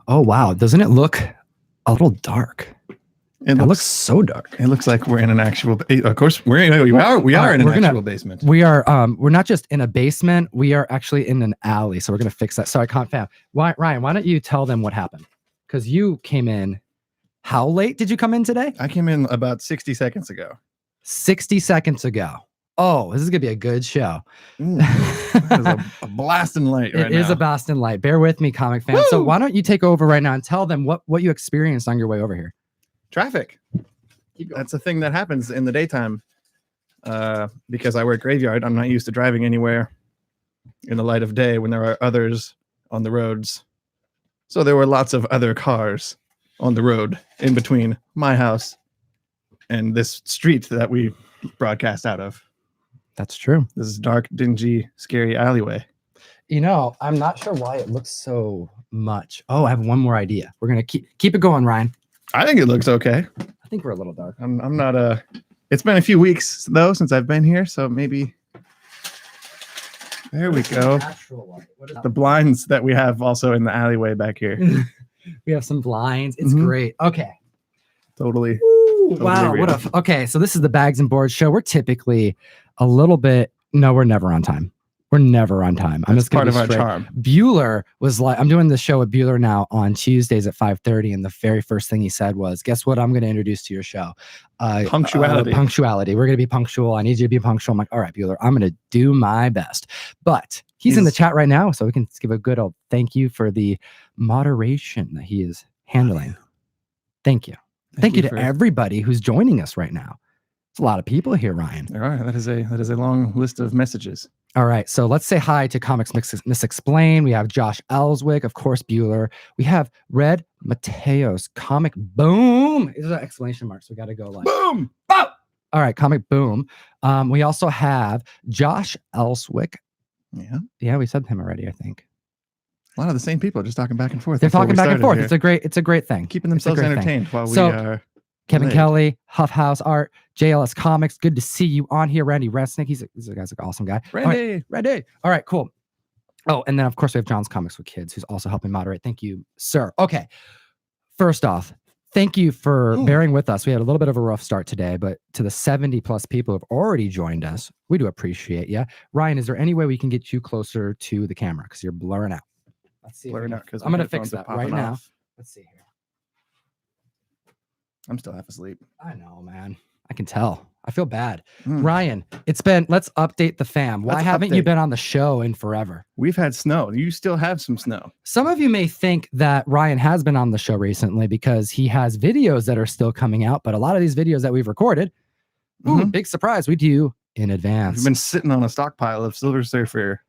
Oh, wow. Doesn't it look a little dark? It looks so dark. It looks like we're in an actual. Of course, we are in an actual basement. We are. We're not just in a basement. We are actually in an alley. So we're gonna fix that. Sorry, I can't fam. Ryan, why don't you tell them what happened? Because you came in. How late did you come in today? I came in about 60 seconds ago. 60 seconds ago. Oh, this is gonna be a good show. That is a blasting light. It is a blasting light. Bear with me, comic fans. So why don't you take over right now and tell them what you experienced on your way over here? Traffic. That's a thing that happens in the daytime. Because I work graveyard, I'm not used to driving anywhere in the light of day when there are others on the roads. So there were lots of other cars on the road in between my house and this street that we broadcast out of. That's true. This is dark, dingy, scary alleyway. You know, I'm not sure why it looks so much. Oh, I have one more idea. We're gonna keep it going, Ryan. I think it looks okay. I think we're a little dark. I'm not it's been a few weeks though since I've been here, so maybe there we go. The blinds that we have also in the alleyway back here. We have some blinds. It's great. Okay. Totally. Wow. Okay. So this is the Bags and Boards show. We're typically a little bit. No, we're never on time. We're never on time. I'm just part of our charm. Bueller was like, I'm doing this show with Bueller now on Tuesdays at 5:30, and the very first thing he said was, "Guess what? I'm going to introduce to your show, punctuality. Punctuality. We're going to be punctual. I need you to be punctual." I'm like, "All right, Bueller, I'm going to do my best." But he's in the chat right now, so we can give a good old thank you for the moderation that he is handling. Thank you. Thank you to everybody who's joining us right now. It's a lot of people here, Ryan. There are. That is a long list of messages. All right, so let's say hi to Comics Misexplained. We have Josh Ellswick, of course, Bueller. We have Red Mateos, Comic Boom. Is an exclamation mark, so we got to go like boom. Boom. All right, Comic Boom. We also have Josh Ellswick. Yeah, we said him already, I think. A lot of the same people just talking back and forth. They're talking back and forth. Here. It's a great thing. Keeping themselves entertained while we are. Kevin Kelly, Huff House Art, JLS Comics. Good to see you on here. Randy Resnick. He's a guy's an awesome guy. Randy. All right, cool. Oh, and then of course we have John's Comics with Kids, who's also helping moderate. Thank you, sir. Okay. First off, thank you for bearing with us. We had a little bit of a rough start today, but to the 70 plus people who have already joined us, we do appreciate you. Ryan, is there any way we can get you closer to the camera? Because you're blurring out. Let's see. Blurring out because I'm going to fix that right now. Let's see here. I'm still half asleep. I know, man. I can tell. I feel bad. Ryan, let's update the fam. Why haven't you been on the show in forever? We've had snow. You still have some snow. Some of you may think that Ryan has been on the show recently because he has videos that are still coming out, but a lot of these videos that we've recorded, big surprise, we do in advance. We've been sitting on a stockpile of Silver Surfer.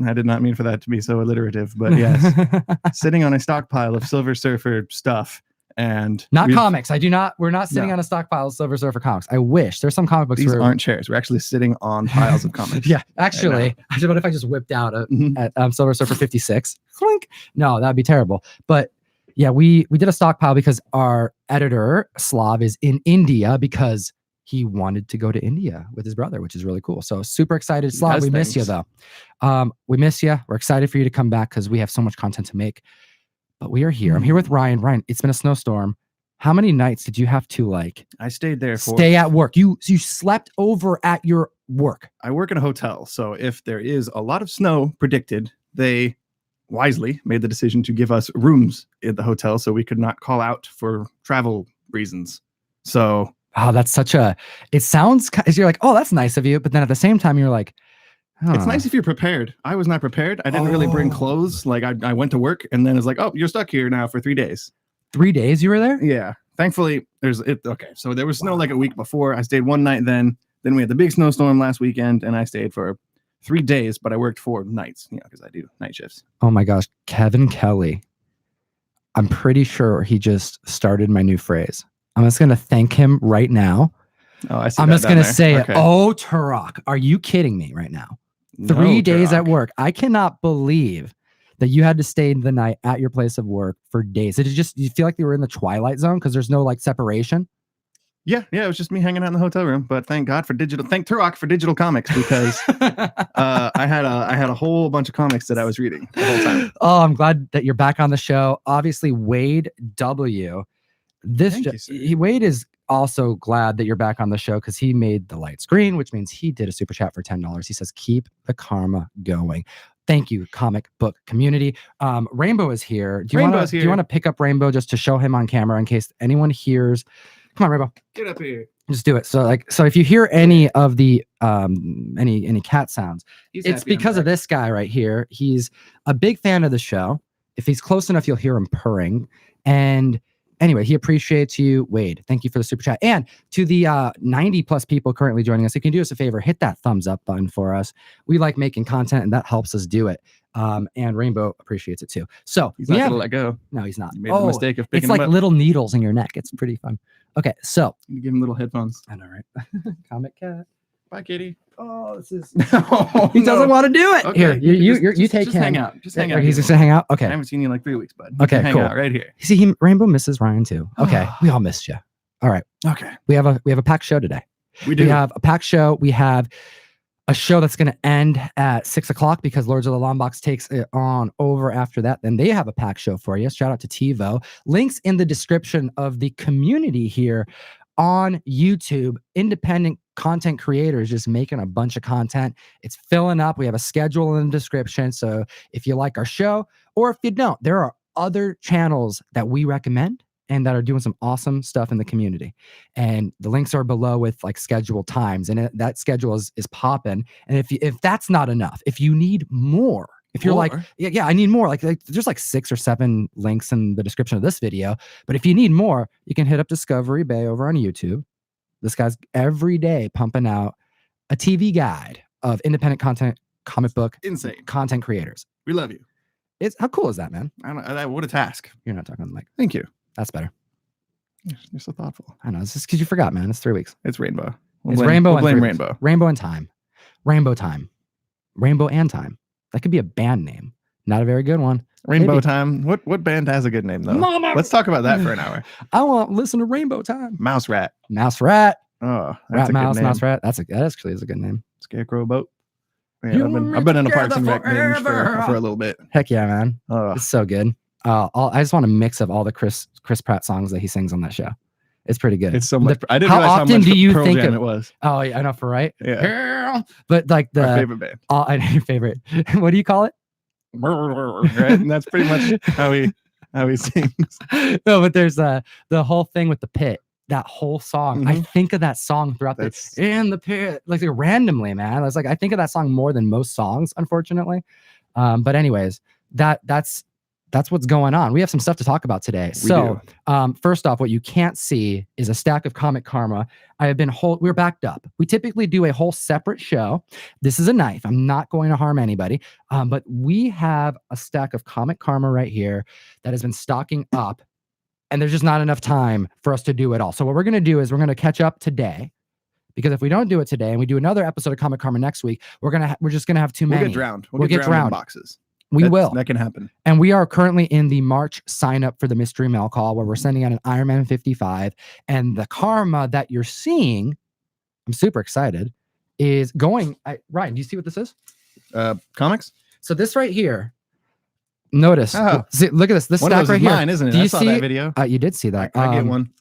I did not mean for that to be so alliterative, but yes, sitting on a stockpile of Silver Surfer stuff. And not comics. We're not sitting on a stockpile of Silver Surfer comics. I wish there's some comic books. These aren't chairs. We're actually sitting on piles of comics. Yeah, actually, what if I just whipped out at Silver Surfer 56? Clink. No, that'd be terrible. But yeah, we did a stockpile because our editor Slav is in India because he wanted to go to India with his brother, which is really cool. So super excited. Slav, we miss you though. We miss you. We're excited for you to come back because we have so much content to make. But we are here. I'm here with Ryan. Ryan, it's been a snowstorm. How many nights did you have to I stayed there for stay at work? You slept over at your work. I work in a hotel, so if there is a lot of snow predicted, they wisely made the decision to give us rooms in the hotel so we could not call out for travel reasons. So that's it sounds, you're like, oh, that's nice of you, but then at the same time you're like, it's nice if you're prepared. I was not prepared. I didn't really bring clothes. I went to work and then it's like, oh, you're stuck here now for 3 days. 3 days you were there? Yeah. Thankfully, okay. So there was snow a week before. I stayed one night then. Then we had the big snowstorm last weekend and I stayed for 3 days, but I worked 4 nights, because I do night shifts. Oh my gosh. Kevin Kelly. I'm pretty sure he just started my new phrase. I'm just going to thank him right now. Oh, I see. I'm just going to say it. Oh, Turok. Are you kidding me right now? 3 days at work. I cannot believe that you had to stay the night at your place of work for days. Did you feel like you were in the Twilight Zone because there's no separation? Yeah, it was just me hanging out in the hotel room. But thank God for digital. Thank Turok for digital comics because I had a whole bunch of comics that I was reading the whole time. Oh, I'm glad that you're back on the show. Obviously, Wade W. Wade is also glad that you're back on the show because he made the light screen, which means he did a super chat for $10. He says, "Keep the karma going." Thank you, comic book community. Rainbow is here. Do you want to pick up Rainbow just to show him on camera in case anyone hears? Come on, Rainbow. Get up here. Just do it. So if you hear any of the any cat sounds, it's because of this guy right here. He's a big fan of the show. If he's close enough, you'll hear him purring. And anyway, he appreciates you, Wade. Thank you for the super chat. And to the 90 plus people currently joining us, if you can do us a favor, hit that thumbs up button for us. We like making content, and that helps us do it. And Rainbow appreciates it too. So he's not gonna let go. No, he's not. You made the mistake of picking it's like him up. little needles in your neck. It's pretty fun. Okay, so you give him little headphones. I know, right? Comic cat. Bye, kitty. Oh, this is. He doesn't want to do it. Okay, Here, you take just him. Hang out. Just hang out. He's just gonna hang out. Okay. I haven't seen you in like 3 weeks, bud. Okay, hang cool. out right here. See, Rainbow misses Ryan too. Okay, we all missed you. All right. Okay. We have a packed show today. We do. We have a packed show. We have a show that's going to end at 6:00 because Lords of the Long Box takes it on over after that. Then they have a packed show for you. Shout out to TiVo. Links in the description of the community here on YouTube. Independent content creators just making a bunch of content. It's filling up. We have a schedule in the description. So if you like our show, or if you don't, there are other channels that we recommend and that are doing some awesome stuff in the community. And the links are below with like scheduled times, and that schedule is popping. And if that's not enough, if you need more, if you're like, yeah, I need more, like there's like 6 or 7 links in the description of this video. But if you need more, you can hit up Discovery Bay over on YouTube. This guy's every day pumping out a TV guide of independent content, comic book insane content creators. We love you. How cool is that, man? I don't know. What a task. You're not talking on the mic. Thank you. That's better. You're so thoughtful. I know. It's just because you forgot, man. It's 3 weeks. It's Rainbow. It's Rainbow and blame Rainbow. Rainbow and Time. Rainbow Time. Rainbow and Time. That could be a band name. Not a very good one. Rainbow Maybe. Time. What band has a good name though? Mama. Let's talk about that for an hour. I want to listen to Rainbow Time. Mouse Rat. Mouse Rat. Oh, Rat Mouse. Mouse Rat. That actually is a good name. Scarecrow Boat. Yeah, I've been in a Parks and Rec binge for a little bit. Heck yeah, man. It's so good. I just want a mix of all the Chris Pratt songs that he sings on that show. It's pretty good. It's so much. I didn't how realize often how much do you Pearl think Jam of it was? Oh, yeah, I know, for right. Yeah. But like my favorite band. I know your favorite. What do you call it? Right? And that's pretty much how he sings. No, but there's the whole thing with the pit. That whole song. I think of that song throughout in the pit, like randomly, man. I was like, I think of that song more than most songs, unfortunately. But anyways, that's what's going on. We have some stuff to talk about today. First off, what you can't see is a stack of comic karma. We're backed up. We typically do a whole separate show. This is a knife. I'm not going to harm anybody. But we have a stack of comic karma right here that has been stocking up. And there's just not enough time for us to do it all. So what we're going to do is we're going to catch up today, because if we don't do it today and we do another episode of Comic Karma next week, we're just going to have too many. We'll get drowned. We'll get drowned in boxes. That can happen. And we are currently in the March sign up for the mystery mail call, where we're sending out an Iron Man 55, and the karma that you're seeing, I'm super excited, is going. Ryan, do you see what this is? Comics. So this right here. Notice. See, look at this. This stack right here. Mine, isn't it? I saw that video. You did see that. I get one.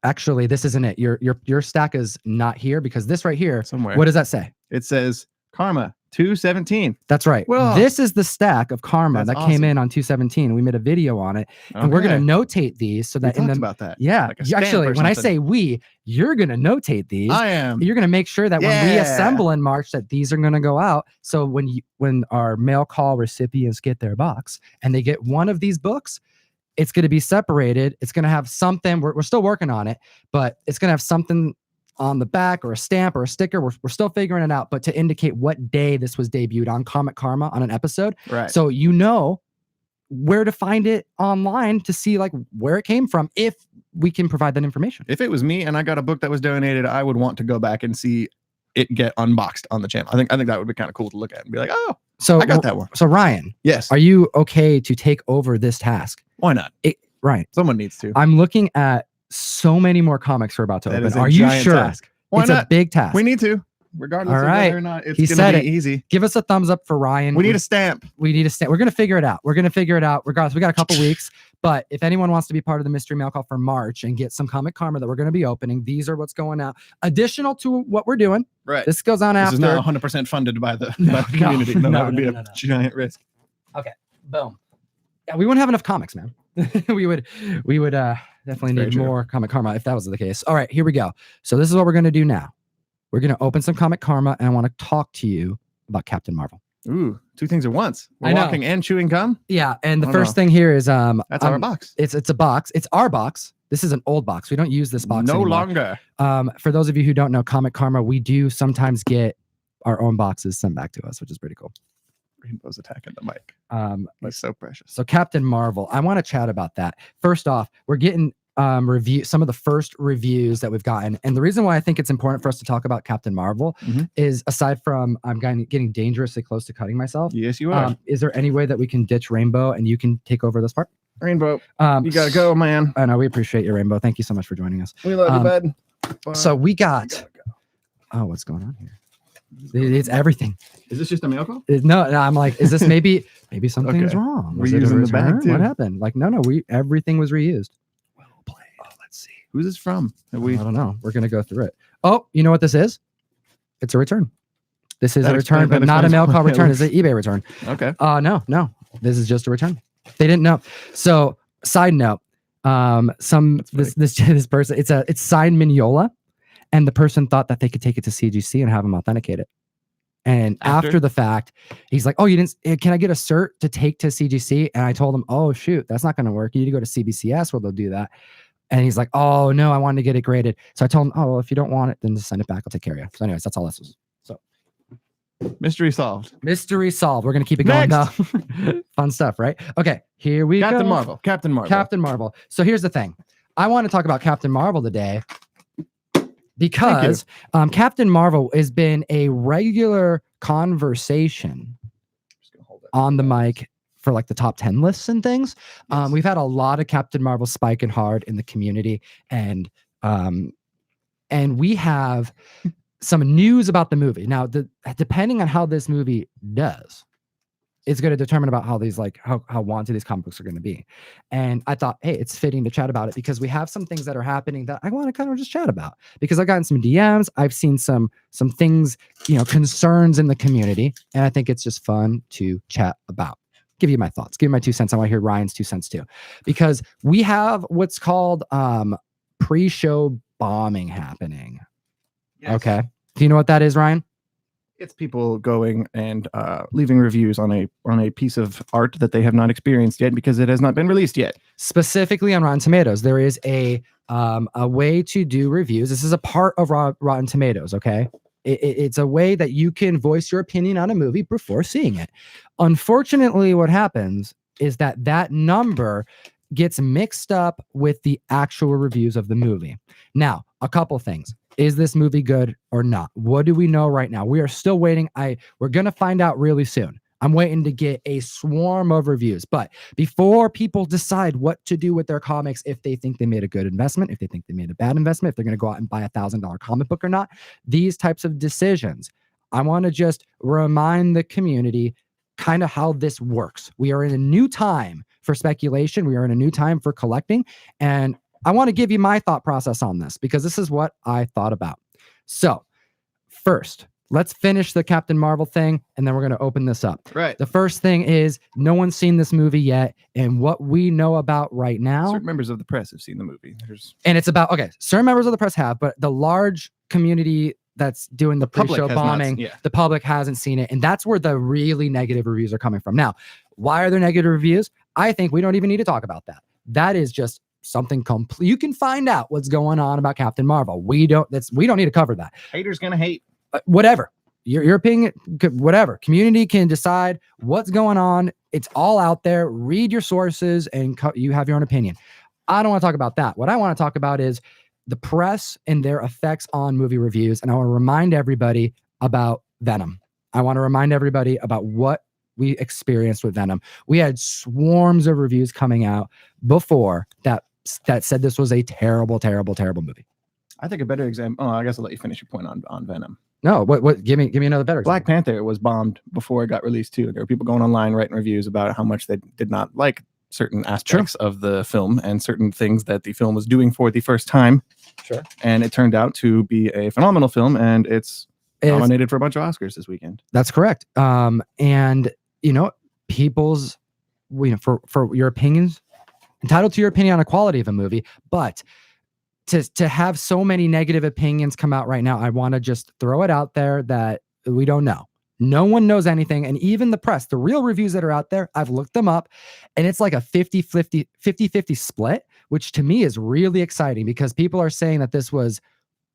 Actually, this isn't it. Your stack is not here, because this right here. Somewhere. What does that say? It says Karma 217. That's right. Well, this is the stack of karma that came in on 217. We made a video on it, and we're gonna notate these so that about that. Yeah. Like actually, when I say we, you're gonna notate these. I am. You're gonna make sure that when we assemble in March, that these are gonna go out. So when our mail call recipients get their box and they get one of these books, it's gonna be separated. It's gonna have something. We're still working on it, but it's gonna have something on the back, or a stamp or a sticker. We're still figuring it out, but to indicate what day this was debuted on Comic Karma on an episode. Right. So you know where to find it online to see like where it came from, if we can provide that information. If it was me and I got a book that was donated, I would want to go back and see it get unboxed on the channel. I think that would be kind of cool to look at and be like, oh, so I got that one. So Ryan, yes, are you okay to take over this task? Why not? Right. Someone needs to. I'm looking at so many more comics are about to That open. is a Are you giant sure? task. Why It's not? a big task. We need to, regardless All of right. whether or not He it's said going to be it. easy. Give us a thumbs up for Ryan. We need a stamp. We need a stamp. We're going to figure it out. We're going to figure it out regardless. We got a couple weeks, but if anyone wants to be part of the mystery mail call for March and get some comic karma that we're going to be opening, these are what's going out. Additional to what we're doing. Right. This goes on This after. is not 100% funded by the community. No, that would be a giant risk. Okay. Boom. Yeah, we wouldn't have enough comics, man. we would definitely need more comic karma if that was the case. All right, here we go. So this is what we're going to do now. We're going to open some comic karma, and I want to talk to you about Captain Marvel. Ooh, two things at once. We're I know. walking and chewing gum. Yeah, and the first thing here is that's our box. It's a box. It's our box. This is an old box. We don't use this box no anymore. longer. For those of you who don't know Comic Karma, we do sometimes get our own boxes sent back to us, which is pretty cool. Rainbow's attacking the mic. He's so precious. So Captain Marvel, I want to chat about that. First off, we're getting some of the first reviews that we've gotten, and the reason why I think it's important for us to talk about Captain Marvel is, aside from I'm getting dangerously close to cutting myself. Yes, you are. Is there any way that we can ditch Rainbow and you can take over this part? Rainbow, you gotta go, man. I know, we appreciate you, Rainbow. Thank you so much for joining us. We love you, bud. So we got. Oh, what's going on here? It's everything. Is this just a mail call? No, I'm like, is this maybe something's wrong? We're using the bag too. What happened? Like, no, everything was reused. Well played. Oh, let's see. Who's this from? I don't know. We're gonna go through it. Oh, you know what this is? It's a return. This is a return, but not a mail call return. It's an eBay return. Okay. No. This is just a return. They didn't know. So, side note, this person, it's signed Mignola, and the person thought that they could take it to CGC and have them authenticate it. And after the fact, he's like, "Oh, you didn't? Can I get a cert to take to CGC?" And I told him, "Oh, shoot, that's not going to work. You need to go to CBCS where they'll do that." And he's like, "Oh no, I wanted to get it graded." So I told him, "Oh, well, if you don't want it, then just send it back. I'll take care of you." So, anyways, that's all this was. So, mystery solved. Mystery solved. We're gonna keep it going now. Fun stuff, right? Okay, here we go. Captain Marvel. So here's the thing. I want to talk about Captain Marvel today because Captain Marvel has been a regular conversation on the mic for like the top 10 lists and things. Yes. We've had a lot of Captain Marvel spiking hard in the community, and we have some news about the movie. Now, depending on how this movie does, it's going to determine about how these how wanted these comic books are going to be. And I thought, hey, it's fitting to chat about it because we have some things that are happening that I want to kind of just chat about, because I've gotten some DMs. I've seen some things, concerns in the community, and I think it's just fun to chat about. Give you my thoughts, give you my 2 cents. I want to hear Ryan's 2 cents too, because we have what's called pre-show bombing happening. Yes. Okay. Do you know what that is, Ryan? It's people going and leaving reviews on a piece of art that they have not experienced yet because it has not been released yet. Specifically on Rotten Tomatoes, there is a way to do reviews. This is a part of Rotten Tomatoes, okay? It's a way that you can voice your opinion on a movie before seeing it. Unfortunately, what happens is that number gets mixed up with the actual reviews of the movie. Now, a couple things. Is this movie good or not? What do we know right now? We are still waiting. We're going to find out really soon. I'm waiting to get a swarm of reviews. But before people decide what to do with their comics, if they think they made a good investment, if they think they made a bad investment, if they're going to go out and buy $1,000 comic book or not, these types of decisions, I want to just remind the community kind of how this works. We are in a new time for speculation. We are in a new time for collecting. And I want to give you my thought process on this because this is what I thought about. So first, let's finish the Captain Marvel thing, and then we're going to open this up. Right. The first thing is no one's seen this movie yet, and what we know about right now. Certain members of the press have seen the movie. And it's about, certain members of the press have, but the large community that's doing the pre-show bombing, the public hasn't seen it, and that's where the really negative reviews are coming from. Now, why are there negative reviews? I think we don't even need to talk about that. That is just something complete. You can find out what's going on about Captain Marvel. We don't need to cover that. Haters gonna hate. Whatever your opinion, whatever. Community can decide what's going on. It's all out there. Read your sources, and you have your own opinion. I don't want to talk about that. What I want to talk about is the press and their effects on movie reviews. And I want to remind everybody about Venom. I want to remind everybody about what we experienced with Venom. We had swarms of reviews coming out before that that said this was a terrible, terrible, terrible movie. I think a better example. Oh, I guess I'll let you finish your point on Venom. No, what? Give me another better Black example. Panther was bombed before it got released too. There were people going online writing reviews about how much they did not like certain aspects of the film and certain things that the film was doing for the first time. Sure. And it turned out to be a phenomenal film, and it's nominated for a bunch of Oscars this weekend. That's correct. And people's, for your opinions, entitled to your opinion on the quality of a movie, but to have so many negative opinions come out right now, I want to just throw it out there that we don't know. No one knows anything. And even the press, the real reviews that are out there, I've looked them up, and it's like a 50-50 split, which to me is really exciting because people are saying that this was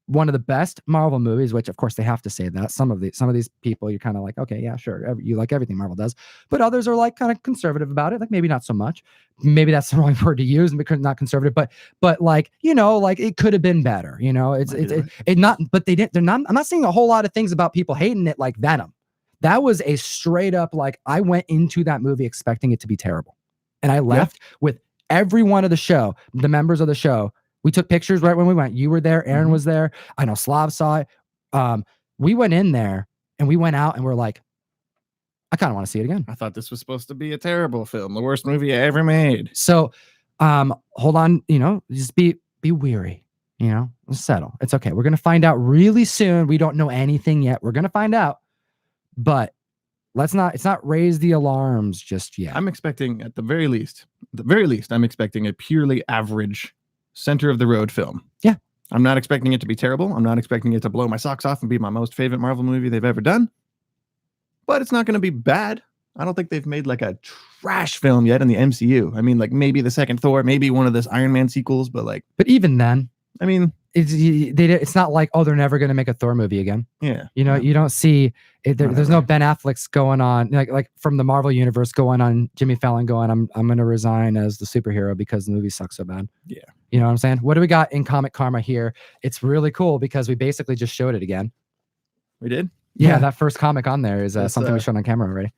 one of the best Marvel movies, which of course they have to say that. Some of these people, you're kind of like, okay, yeah, sure. You like everything Marvel does, but others are like kind of conservative about it. Like maybe not so much. Maybe that's the wrong word to use because not conservative, but like, like it could have been better, it not, but I'm not seeing a whole lot of things about people hating it like Venom. That was a straight up, like I went into that movie expecting it to be terrible. And I left with every one of the members of the show. We took pictures right when we went. You were there. Aaron was there. I know Slav saw it. We went in there and we went out and we're like, I kind of want to see it again. I thought this was supposed to be a terrible film, the worst movie I ever made. So hold on, just be weary, settle. It's okay. We're going to find out really soon. We don't know anything yet. We're going to find out, but it's not raise the alarms just yet. I'm expecting at the very least, I'm expecting a purely average center of the road film. Yeah. I'm not expecting it to be terrible. I'm not expecting it to blow my socks off and be my most favorite Marvel movie they've ever done. But it's not going to be bad. I don't think they've made like a trash film yet in the MCU. I mean, like maybe the second Thor, maybe one of those Iron Man sequels, but even then, I mean, it's not like, oh, they're never going to make a Thor movie again. Yeah. You don't see it. There's no Ben Affleck's going on like from the Marvel universe going on Jimmy Fallon going, I'm going to resign as the superhero because the movie sucks so bad. Yeah. You know what I'm saying? What do we got in Comic Karma here? It's really cool because we basically just showed it again. We did? Yeah. That first comic on there is something we showed on camera already.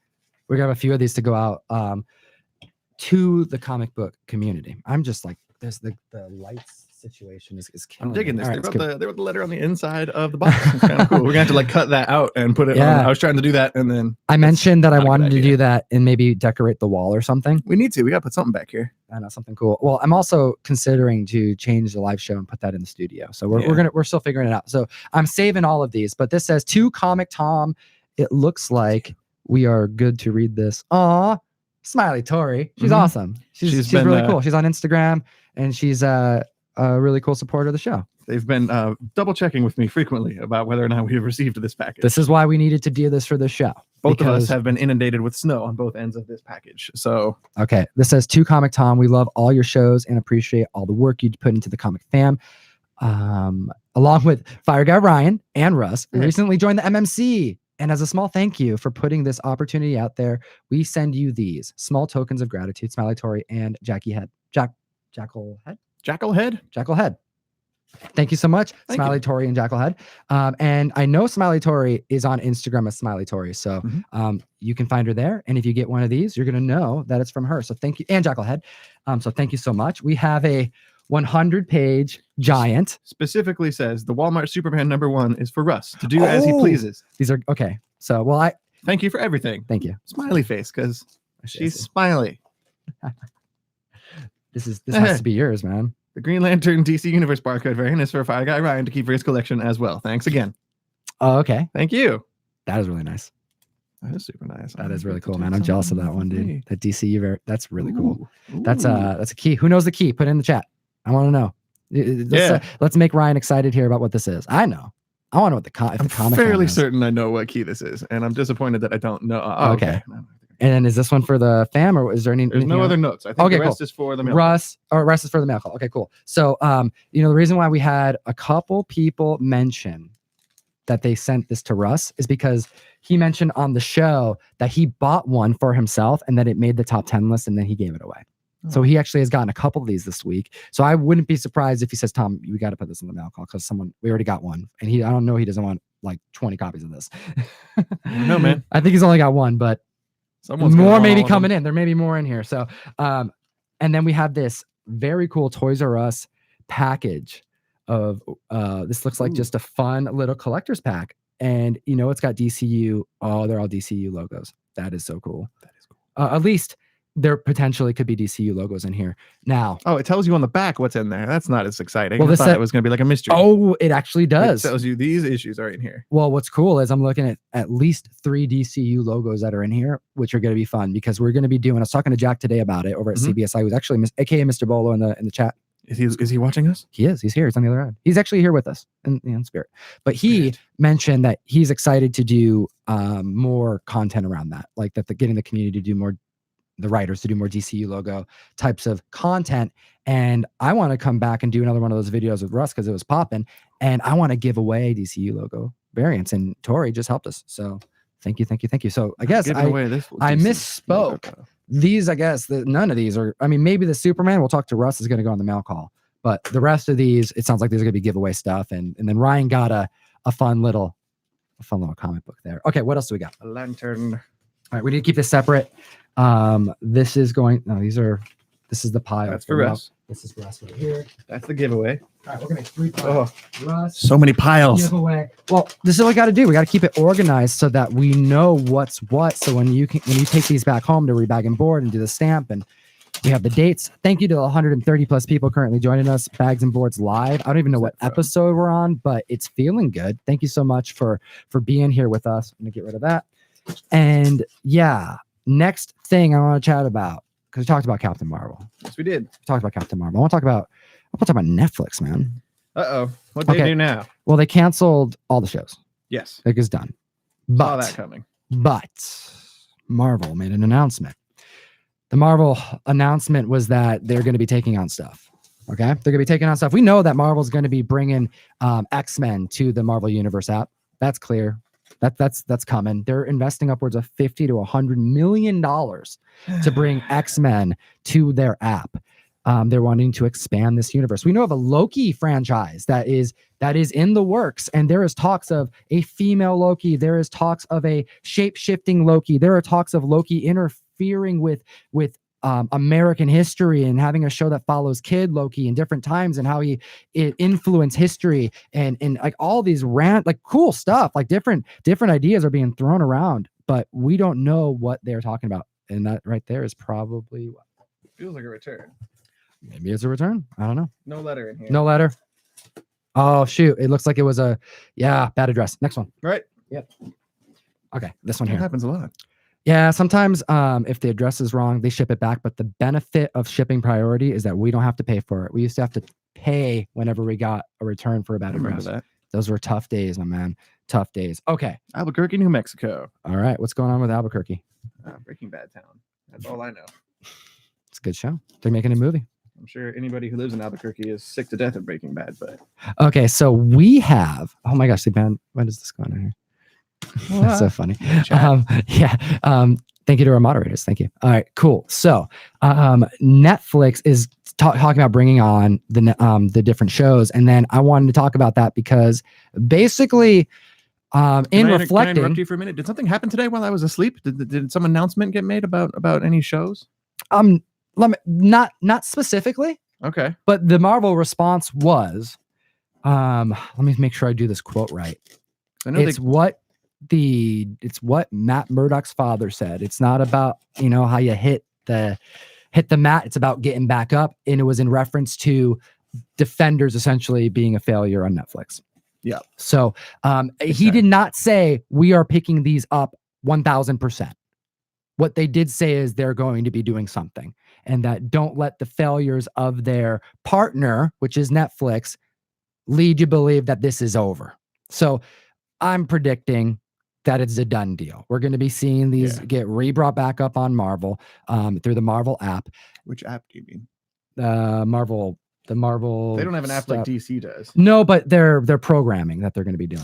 We're going to have a few of these to go out to the comic book community. I'm just like, there's the lights situation is killing. I'm digging this. Right, they wrote the letter on the inside of the box. It's kind of cool. We're gonna have to cut that out and put it on. I was trying to do that, and then I mentioned that I wanted to do that and maybe decorate the wall or something. We need to. We gotta put something back here. I know, something cool. Well, I'm also considering to change the live show and put that in the studio. So we're still figuring it out. So I'm saving all of these, but this says to Comic Tom. It looks like we are good to read this. Aw, Smiley Tori. She's awesome. She's really cool. She's on Instagram and she's a really cool supporter of the show. They've been double checking with me frequently about whether or not we've received this package. This is why we needed to do this for the show. Both of us have been inundated with snow on both ends of this package. So okay, this says to Comic Tom. We love all your shows and appreciate all the work you put into the comic fam. Along with Fire Guy Ryan and Russ, recently joined the MMC. And as a small thank you for putting this opportunity out there, we send you these small tokens of gratitude, Smiley Tori and Jackal Head. Thank you so much, Smiley Tori and Jackal Head. And I know Smiley Tori is on Instagram as Smiley Tori. So you can find her there. And if you get one of these, you're going to know that it's from her. So thank you. And Jackal Head. So thank you so much. We have a 100-page giant. Specifically says the Walmart Superman #1 is for Russ to do as he pleases. These are okay. So, well, I thank you for everything. Thank you. Smiley face, because she's smiley. This has to be yours, man. The Green Lantern DC Universe barcode variant is for Fire Guy Ryan to keep for his collection as well. Thanks again. Oh, okay. Thank you. That is really nice. That is super nice. That is really cool, man. I'm jealous of that one, dude. That DC, that's really cool. That's a key. Who knows the key? Put it in the chat. I want to know. Let's make Ryan excited here about what this is. I know. I want to know what the comic. I'm fairly certain I know what key this is, and I'm disappointed that I don't know. Okay. And then is this one for the fam, or is there any? There's no other notes. I think the rest is for the mail. Rest is for the mail call. Okay, cool. So, the reason why we had a couple people mention that they sent this to Russ is because he mentioned on the show that he bought one for himself and that it made the top 10 list, and then he gave it away. So he actually has gotten a couple of these this week. So I wouldn't be surprised if he says, Tom, we got to put this in the mail call because we already got one. And I don't know, he doesn't want like 20 copies of this. No, man. I think he's only got one, but more may be coming in. There may be more in here. So, and then we have this very cool Toys R Us package of this looks like just a fun little collector's pack. And you know, it's got DCU. Oh, they're all DCU logos. That is so cool. That is cool. At least there potentially could be DCU logos in here. Now, oh, it tells you on the back what's in there. That's not as exciting. Well, I thought it was going to be like a mystery. Oh, it actually does. It tells you these issues are in here. Well, what's cool is I'm looking at least 3 DCU logos that are in here, which are going to be fun because we're going to be doing. I was talking to Jack today about it over at CBSI. Who's actually AKA Mr. Bolo in the chat. Is he watching us? He is. He's here. He's on the other end. He's actually here with us in spirit. But he mentioned that he's excited to do more content around that, like that getting the community to do more. The writers to do more DCU logo types of content. And I want to come back and do another one of those videos with Russ because it was popping. And I want to give away DCU logo variants. And Tori just helped us. So thank you. So I guess I misspoke. Logo. These, I guess, none of these are, I mean, maybe the Superman, we'll talk to Russ, is going to go on the mail call. But the rest of these, it sounds like these are going to be giveaway stuff. And then Ryan got a fun little comic book there. Okay, what else do we got? A lantern. All right, we need to keep this separate. This is the pile. That's for Russ. This is Russ right here. That's the giveaway. All right, we're gonna make 3 piles. Russ, so many piles. Giveaway. Well, this is what we got to do. We got to keep it organized so that we know what's what. So when you take these back home to rebag and board and do the stamp, and we have the dates. Thank you to the 130 plus people currently joining us. Bags and Boards live. I don't even know what episode we're on, but it's feeling good. Thank you so much for being here with us. I'm gonna get rid of that. And yeah. Next thing I want to chat about, because we talked about Captain Marvel. Yes, we did. We talked about Captain Marvel. I want to talk about Netflix, man. Uh-oh. What they do now? Well, they canceled all the shows. Yes. It is done. Saw that coming. But Marvel made an announcement. The Marvel announcement was that they're going to be taking on stuff. Okay? They're going to be taking on stuff. We know that Marvel's going to be bringing X-Men to the Marvel Universe app. That's clear. That's coming. They're investing upwards of $50 to $100 million to bring X-Men to their app. They're wanting to expand this universe. We know of a Loki franchise that is in the works, and there is talks of a female Loki. There is talks of a shape-shifting Loki. There are talks of Loki interfering with American history and having a show that follows Kid Loki in different times and how it influenced history and like all these cool stuff, like different ideas are being thrown around, but we don't know what they're talking about. And that right there is probably what feels like a return. Maybe it's a return. I don't know. No letter in here. No letter. Oh shoot. It looks like it was bad address. Next one. Right. Yep. Okay. This one here. That happens a lot. Yeah, sometimes if the address is wrong, they ship it back. But the benefit of shipping priority is that we don't have to pay for it. We used to have to pay whenever we got a return for a bad address. That. Those were tough days, my man. Tough days. Okay. Albuquerque, New Mexico. All right. What's going on with Albuquerque? Breaking Bad town. That's all I know. It's a good show. They're making a movie. I'm sure anybody who lives in Albuquerque is sick to death of Breaking Bad. But okay, so we have. Oh my gosh, man, when is this going on here? That's so funny. Thank you to our moderators. Thank you. All right, cool. So Netflix is talking about bringing on the different shows, and then I wanted to talk about that because basically, reflecting. Can I interrupt you for a minute? Did something happen today while I was asleep? Did some announcement get made about any shows? Not specifically. Okay. But the Marvel response was, let me make sure I do this quote right. I know it's what Matt Murdock's father said. It's not about, how you hit the mat. It's about getting back up. And it was in reference to Defenders essentially being a failure on Netflix. Yeah. So he did not say we are picking these up 1000%. What they did say is they're going to be doing something, and that don't let the failures of their partner, which is Netflix, lead you to believe that this is over. So I'm predicting that it's a done deal. We're going to be seeing these get brought back up on Marvel through the Marvel app. Which app do you mean? The Marvel. They don't have an app like DC does. No, but they're programming that they're going to be doing.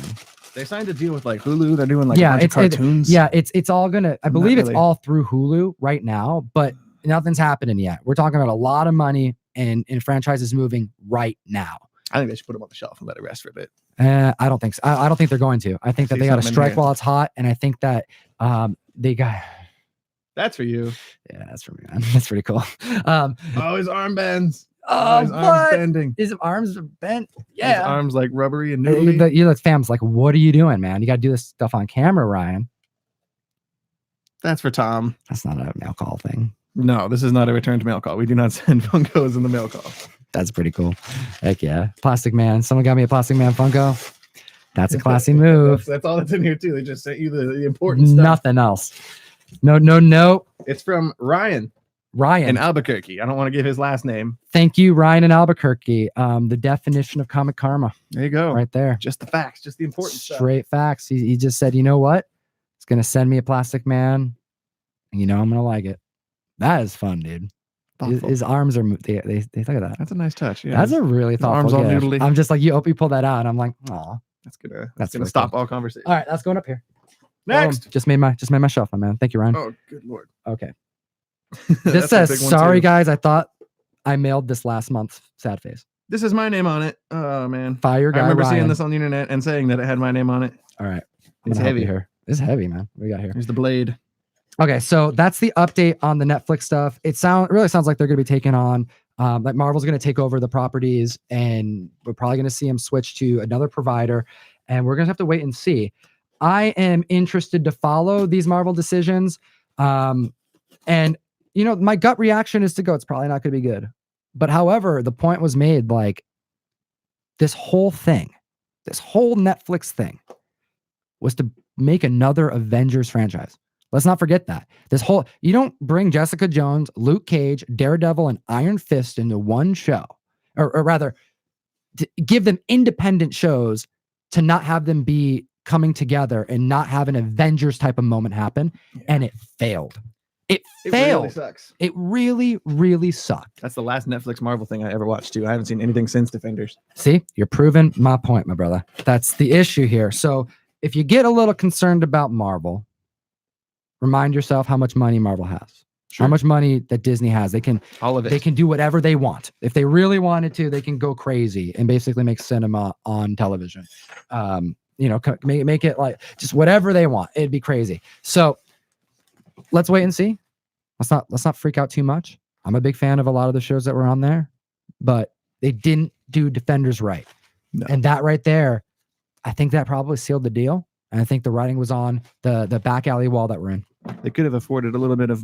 They signed a deal with like Hulu. They're doing like a bunch of cartoons. It's all gonna. I believe it's all through Hulu right now, but nothing's happening yet. We're talking about a lot of money and franchises moving right now. I think they should put them on the shelf and let it rest for a bit. I don't think so. I don't think they're going to. I think that they got to strike while it's hot, and I think that they got. That's for you. Yeah, that's for me, man. That's pretty cool. His armbands. Oh, his arms what? bending. His arms are bent. His Yeah. arms like rubbery and Hey, noodly. the fam's like, what are you doing, man? You got to do this stuff on camera, Ryan. That's for Tom. That's not a mail call thing. No, this is not a return to mail call. We do not send Funkos in the mail call. That's pretty cool. Heck yeah. Plastic Man. Someone got me a Plastic Man Funko. That's a classy move. That's all that's in here too. They just sent you the important stuff. Nothing else. No. It's from Ryan Ryan. in Albuquerque. I don't want to give his last name. Thank you, Ryan in Albuquerque. The definition of comic karma There you go. right there. Just the facts, just the important stuff. Straight facts. He just said, you know what? He's going to send me a Plastic Man. And you know I'm going to like it. That is fun, dude. His arms are they look at that. That's a nice touch. Yeah, That's a really thoughtful arms all gift. noodly. I'm just like, you pull that out, and I'm like, oh, That's gonna really stop cool. all conversation. All right, that's going up here. Next. Just made my shelf, my man. Thank you, Ryan. Oh, good lord. Okay. That's This a says, big one, sorry too. guys, I thought I mailed this last month. Sad face. This is my name on it. Oh man. Fire guy. I remember seeing Ryan. this on the internet and saying that it had my name on it. All right. It's gonna help you heavy. here. It's heavy, man. What we got here? Here's the blade. Okay, so that's the update on the Netflix stuff. It really sounds like they're going to be taking on, like Marvel's going to take over the properties, and we're probably going to see them switch to another provider, and we're going to have to wait and see. I am interested to follow these Marvel decisions, and you know, my gut reaction is to go, it's probably not going to be good. But however, the point was made, like this whole Netflix thing was to make another Avengers franchise. Let's not forget that. You don't bring Jessica Jones, Luke Cage, Daredevil, and Iron Fist into one show, or rather, to give them independent shows to not have them be coming together and not have an Avengers type of moment happen. Yeah. And it failed. It really failed. sucks. It really, really sucked. That's the last Netflix Marvel thing I ever watched too. I haven't seen anything since Defenders. See, you're proving my point, my brother. That's the issue here. So if you get a little concerned about Marvel, remind yourself how much money Marvel has, how much money that Disney has. They can All of it. They can do whatever they want. If they really wanted to, they can go crazy and basically make cinema on television. You know, make it like just whatever they want. It'd be crazy. So let's wait and see. Let's not freak out too much. I'm a big fan of a lot of the shows that were on there, but they didn't do Defenders right. No. And that right there, I think that probably sealed the deal. And I think the writing was on the back alley wall that we're in. They could have afforded a little bit of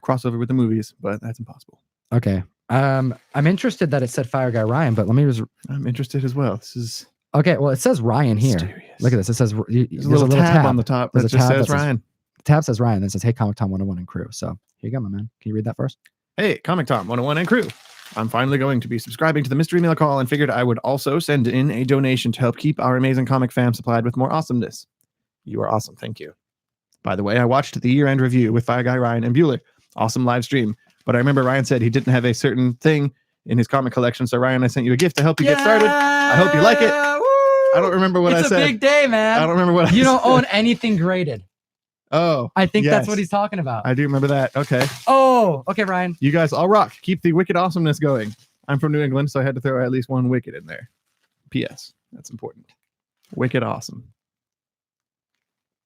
crossover with the movies, but that's impossible. Okay. I'm interested that it said Fire Guy Ryan, but let me just. I'm interested as well. This is Okay. Well, it says Ryan here. mysterious. Look at this. It says There's a little tab on the top that There's a just tab says that says- Ryan. The tab says Ryan. Then it says, "Hey, Comic Tom 101 and crew." So here you go, my man. Can you read that first? Hey, Comic Tom 101 and crew. I'm finally going to be subscribing to the mystery mail call and figured I would also send in a donation to help keep our amazing comic fam supplied with more awesomeness. You are awesome. Thank you. By the way, I watched the year-end review with Fire Guy Ryan and Bueller. Awesome live stream. But I remember Ryan said he didn't have a certain thing in his comic collection. So Ryan, I sent you a gift to help you get started. I hope you like it. Woo! I don't remember what I It's said. a big day, man. I don't remember what You I don't said. own anything graded. Oh, I think that's yes. what he's talking about. I do remember that. Okay. Oh, okay, Ryan. You guys all rock. Keep the wicked awesomeness going. I'm from New England, so I had to throw at least one wicked in there. P.S. That's important. Wicked awesome.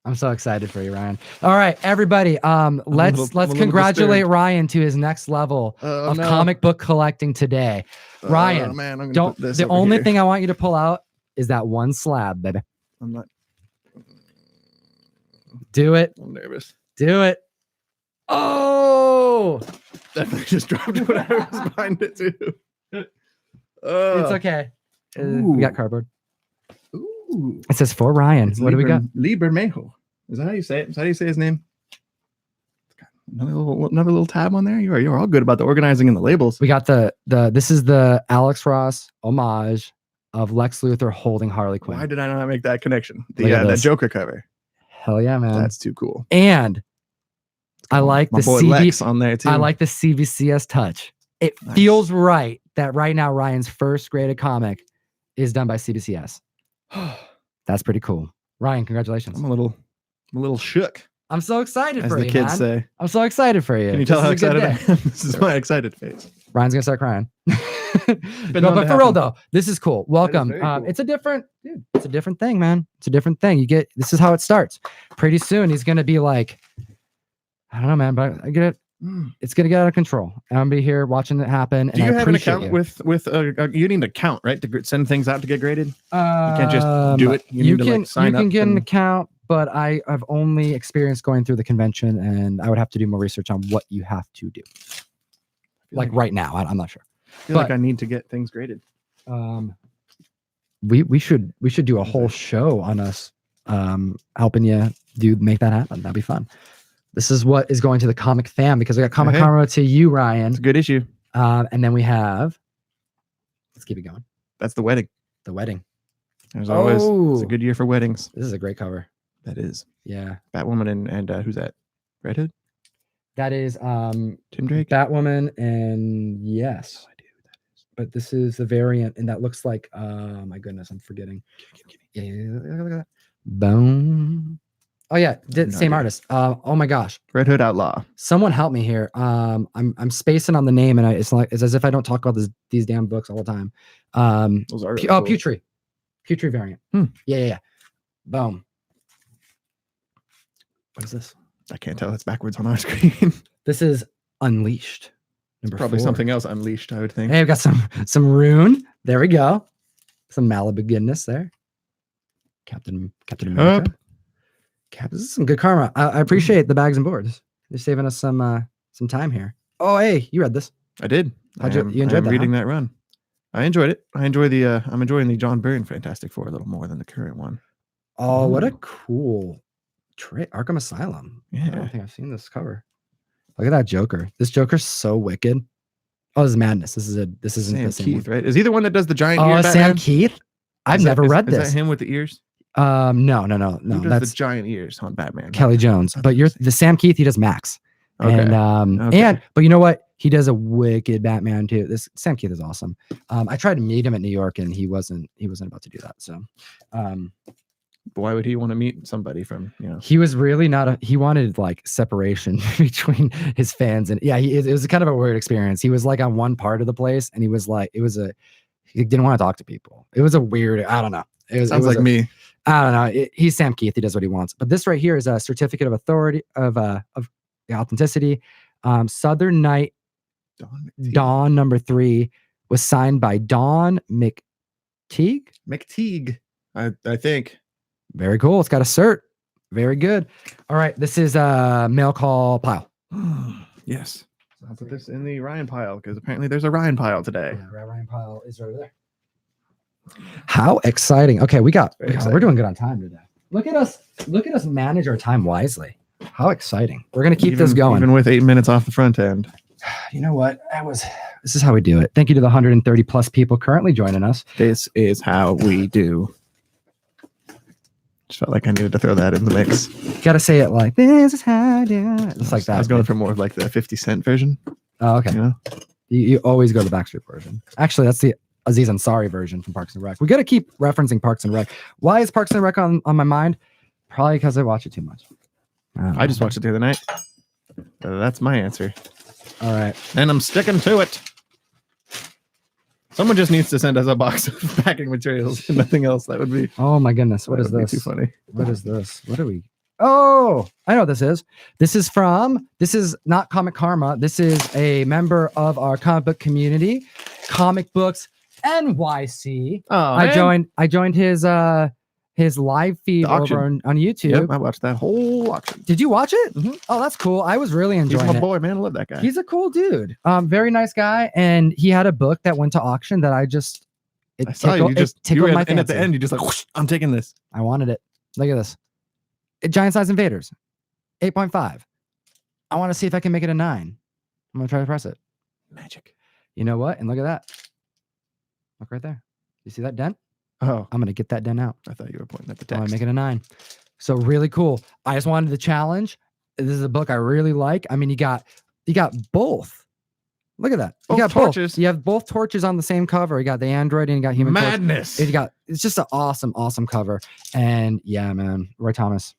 I'm so excited for you, Ryan. All right, everybody. I'm a Let's little congratulate disturbed. Ryan to his next level Oh, of no. comic book collecting today. Ryan, Oh, man, I'm gonna Don't. put this The over only here. thing I want you to pull out is that one slab, baby. I'm not. Do it. I'm nervous. Do it. Oh, Definitely just dropped whatever was behind it too. it's okay. We got Ooh. cardboard. Ooh. It says for Ryan. It's What do we got? Libermejo. Is that how you say it? Is that how you say his name? Another little tab on there. You're all good about the organizing and the labels. We got the this is the Alex Ross homage of Lex Luthor holding Harley Quinn. Why did I not make that connection? Look at The this. Joker cover. Hell yeah, man. That's too cool. And I like My the boy Lex on there too. I like the CBCS touch. It Nice. feels right that right now Ryan's first graded comic is done by CBCS. That's pretty cool. Ryan, congratulations. I'm a little shook, I'm so excited as for the you, kids man. say. I'm so excited for you. Can you tell how This is a good excited I day. am? This is my excited face. Ryan's gonna start crying. Been No, known but to for real happen. though, this is cool. Welcome. very cool. It's a different, dude. It's a different thing, man. It's a different thing. This is how it starts. Pretty soon, he's gonna be like, I don't know, man, but I get it. It's gonna get out of control. And I'm gonna be here watching it happen. Do and you I have an appreciate account you. with you need an account, right, to send things out to get graded? You can't just do it. You need to like sign you up. can get an account, but I've only experienced going through the convention, and I would have to do more research on what you have to do. Like right now, I'm not sure. I feel like I need to get things graded. We should do a whole show on us helping you make that happen. That'd be fun. This is what is going to the comic fam, because we got comic karma to you, Ryan. It's a good issue. And then we have, let's keep it going. That's the wedding. The wedding. As always, it's a good year for weddings. This is a great cover. That is. Yeah. Batwoman and who's that? Red Hood? That is Tim Drake. Batwoman, and yes. But this is the variant, and that looks like my goodness, I'm forgetting. Yeah, look at that. Boom. Oh yeah, same artist. Oh my gosh. Red Hood Outlaw. Someone help me here. I'm spacing on the name, and it's as if I don't talk about these damn books all the time. Those are really cool. Putri variant. Yeah. Boom. What is this? I can't tell. It's backwards on our screen. This is Unleashed. Probably 4. Something else unleashed, I would think. Hey, I've got some Rune. There we go. Some Malibu goodness there. Captain America. This is some good karma. I appreciate the bags and boards. You're saving us some time here. Oh, hey, you read this? I did. You enjoyed reading that run. I enjoyed it. I'm enjoying the John Byrne Fantastic Four a little more than the current one. Oh, what a cool trait. Arkham Asylum. Yeah. I don't think I've seen this cover. Look at that Joker. This Joker's so wicked. Oh, this is madness. This isn't Sam the same Keith, one. right? Is he the one that does the giant ears? Sam Keith? I've never read this. Is that him with the ears? No. Who does That's the giant ears on Batman. Kelly Jones. But you're the Sam Keith. He does Max. Okay. But you know what? He does a wicked Batman too. This Sam Keith is awesome. I tried to meet him at New York, and he wasn't about to do that. So, why would he want to meet somebody from, he was really he wanted like separation between his fans, and it was kind of a weird experience. He was like on one part of the place, and he was like, he didn't want to talk to people. It was a weird, I don't know. Sounds like me. I don't know. He's Sam Keith. He does what he wants. But this right here is a certificate of authority of authenticity. Southern Night Dawn #3 was signed by Dawn McTeague. I think. Very cool. It's got a cert. Very good. All right. This is a mail call pile. Yes. I'll put this in the Ryan pile, because apparently there's a Ryan pile today. Yeah, Ryan pile is right there. How exciting. Okay, we're doing good on time today. Look at us manage our time wisely. How exciting. We're going to keep this going. Even with 8 minutes off the front end. You know what? This is how we do it. Thank you to the 130 plus people currently joining us. This is how we do. Just felt like I needed to throw that in the mix. Got to say it like, this is how I do it. Just like that. I was going for more of like the 50 Cent version. Oh, okay. You always go to the Backstreet version. Actually, that's the Aziz Ansari version from Parks and Rec. We got to keep referencing Parks and Rec. Why is Parks and Rec on my mind? Probably because I watch it too much. I just watched it the other night. That's my answer. All right. And I'm sticking to it. Someone just needs to send us a box of packing materials and nothing else. That would be. Oh my goodness. What is this? Too funny. What is this? What are we? Oh, I know what this is. This is not Comic Karma. This is a member of our comic book community, Comic Books NYC. Oh, I joined his live feed over on YouTube. Yep, I watched that whole auction. Did you watch it? Mm-hmm. Oh, that's cool. I was really enjoying it. He's my boy, man. I love that guy. He's a cool dude. Very nice guy. And he had a book that went to auction that I tickled my fancy. And at the end, you just like, whoosh, I'm taking this. I wanted it. Look at this. Giant size Invaders. 8.5. I want to see if I can make it a 9. I'm going to try to press it. Magic. You know what? And look at that. Look right there. You see that dent? Oh, I'm going to get that dent out. I thought you were pointing at the I text. want to make it a 9. So really cool. I just wanted the challenge. This is a book I really like. I mean, you got both. Look at that. You got torches. Both. You have both torches on the same cover. You got the android and you got human. Madness. It's just an awesome cover. And yeah, man, Roy Thomas.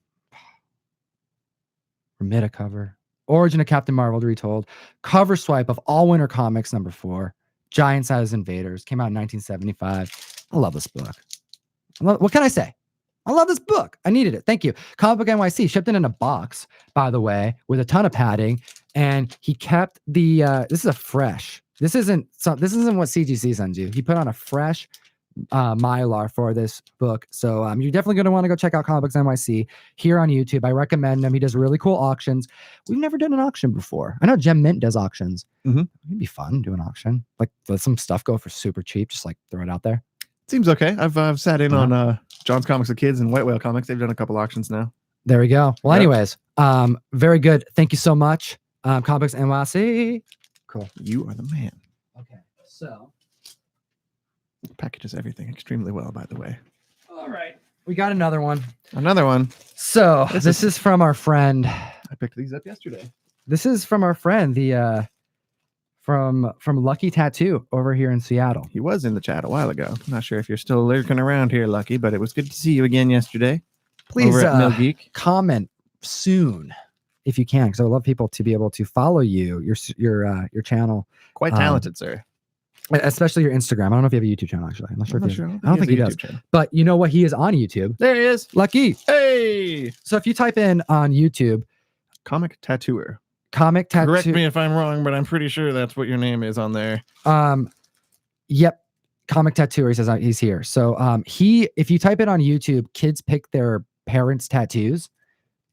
Remita cover. Origin of Captain Marvel retold. Cover swipe of All Winter Comics #4. Giant Size Invaders. Came out in 1975. I love this book. What can I say? I love this book. I needed it. Thank you. Comic Book NYC shipped it in a box, by the way, with a ton of padding, and he kept the. This is a fresh. This isn't what CGC sends you. He put on a fresh Mylar for this book. So you're definitely going to want to go check out Comic Books NYC here on YouTube. I recommend him. He does really cool auctions. We've never done an auction before. I know Gem Mint does auctions. It'd be fun to do an auction. Like let some stuff go for super cheap. Just like throw it out there. Seems okay. I've sat in on John's Comics of Kids and White Whale Comics. They've done a couple auctions now. There we go. Well, anyways, very good. Thank you so much. Comic Books NYC. Cool. You are the man. Okay, so packages everything extremely well, by the way. All right, we got another one. Another one. So this is from our friend. I picked these up yesterday. This is from our friend, the from Lucky Tattoo over here in Seattle. He was in the chat a while ago. I'm not sure if you're still lurking around here, Lucky, but it was good to see you again yesterday. Please Mill Geek. comment soon if you can, because I would love people to be able to follow you, your channel. Quite talented, sir. Especially your Instagram. I don't know if you have a YouTube channel, actually. I'm not sure if you have. I don't think he does. Channel. But you know what? He is on YouTube. There he is. Lucky. Hey. So if you type in on YouTube, Comic Tattooer. Comic Tattoo. Correct me if I'm wrong, but I'm pretty sure that's what your name is on there. Yep. Comic Tattooer. He says he's here. So if you type it on YouTube, kids pick their parents' tattoos.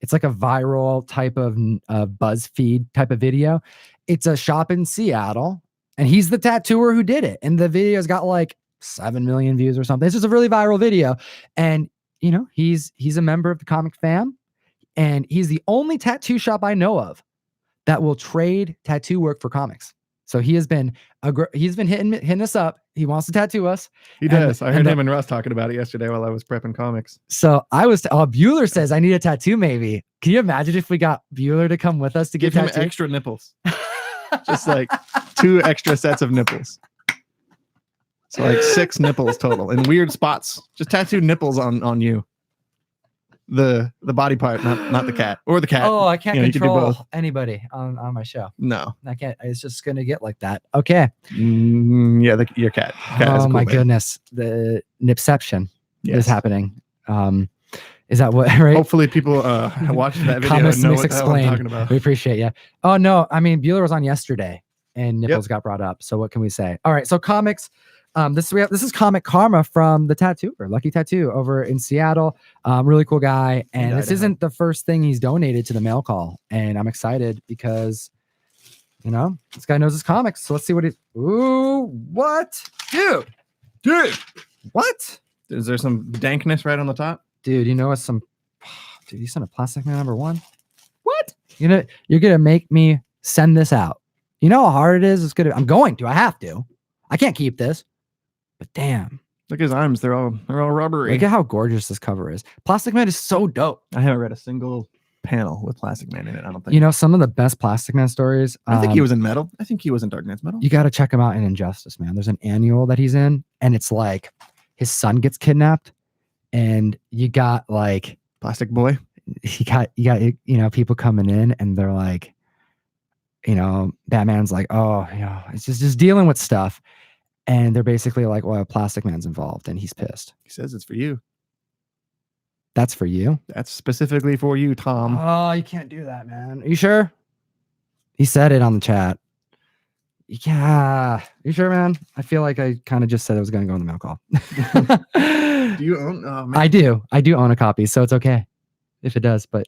It's like a viral type of BuzzFeed type of video. It's a shop in Seattle, and he's the tattooer who did it. And the video's got like 7 million views or something. It's just a really viral video. And you know, he's a member of the comic fam, and he's the only tattoo shop I know of that will trade tattoo work for comics. So he has been hitting us up. He wants to tattoo us. He does. I heard him and Russ talking about it yesterday while I was prepping comics. So Bueller says I need a tattoo. Maybe. Can you imagine if we got Bueller to come with us to give him extra nipples? Just like 2 extra sets of nipples. So like 6 nipples total in weird spots. Just tattooed nipples on you. The body part, not the cat or the cat. Oh, I can't control anybody on my show. No, I can't. It's just gonna get like that. Okay. Yeah, your cat. Oh my goodness, the nipception is happening. Is that what? Right? Hopefully, people watch that video and know what the hell I'm talking about. We appreciate you. Oh no, I mean Bueller was on yesterday, and nipples got brought up. So what can we say? All right, so comics. This is Comic Karma from the tattooer, Lucky Tattoo over in Seattle. Really cool guy. And this isn't the first thing he's donated to the mail call. And I'm excited because, you know, this guy knows his comics. So let's see what it. Ooh, what? Dude, what? Is there some dankness right on the top? Dude, you know what's some. Dude, you sent a Plastic Man #1? What? You're gonna make me send this out. You know how hard it is? It's gonna. I'm going to. I have to. I can't keep this. But damn, look at his arms. They're all rubbery. Look at how gorgeous this cover is. Plastic Man is so dope. I haven't read a single panel with Plastic Man in it. I don't think. You know, some of the best Plastic Man stories. I think he was in Metal. I think he was in Dark Knight's Metal. You got to check him out in Injustice, man. There's an annual that he's in, and it's like his son gets kidnapped, and you got like Plastic Boy. You got you know, people coming in, and they're like, you know, Batman's like, oh, you know, it's just dealing with stuff. And they're basically like, well, Plastic Man's involved, and he's pissed. He says it's for you. That's for you? That's specifically for you, Tom. Oh, you can't do that, man. Are you sure? He said it on the chat. Yeah. You sure, man? I feel like I kind of just said it was going to go in the mail call. Do you own? Oh, man. I do own a copy, so it's okay if it does, but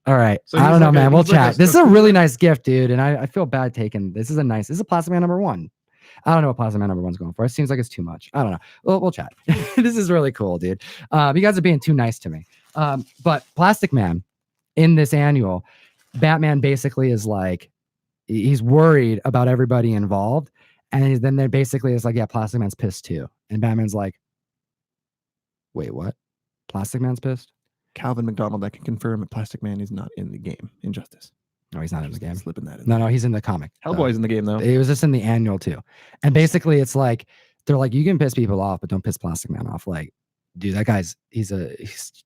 all right. So I don't know, man. We'll chat. This is a really nice gift, dude, and I feel bad taking this. Is a Plastic Man #1. I don't know what Plastic Man #1's going for. It seems like it's too much. I don't know. We'll chat. This is really cool, dude. You guys are being too nice to me. But Plastic Man in this annual, Batman basically is like, he's worried about everybody involved. And then there basically is like, yeah, Plastic Man's pissed too. And Batman's like, wait, what? Plastic Man's pissed? Calvin McDonald, I can confirm that Plastic Man is not in the game Injustice. No, he's not in the game. Slipping that in. No, he's in the comic. Hellboy's in the game though. He was just in the annual too. And basically it's like, they're like, you can piss people off, but don't piss Plastic Man off. Like, dude, that guy's, he's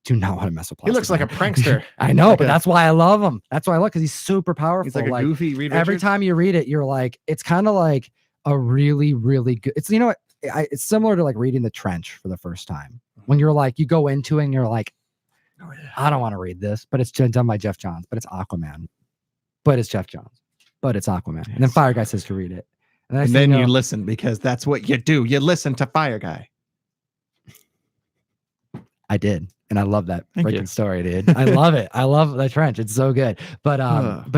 do not want to mess with Plastic He looks like a prankster. I know, but that's why I love him. That's why I love, because he's super powerful. He's like a goofy Reed Every Richards. time you read it, you're like, it's kind of like a really, really good. It's, you know what? it's similar to like reading The Trench for the first time. When you're like, you go into it and you're like, Oh, yeah. I don't want to read this, but it's done by Jeff Johns, but it's Aquaman, but it's Jeff Johns, but it's Aquaman. And then Fire Guy says to read it. And then you listen, because that's what you do. You listen to Fire Guy. I did. And I love that freaking story, dude. I love it. I love The Trench. It's so good. But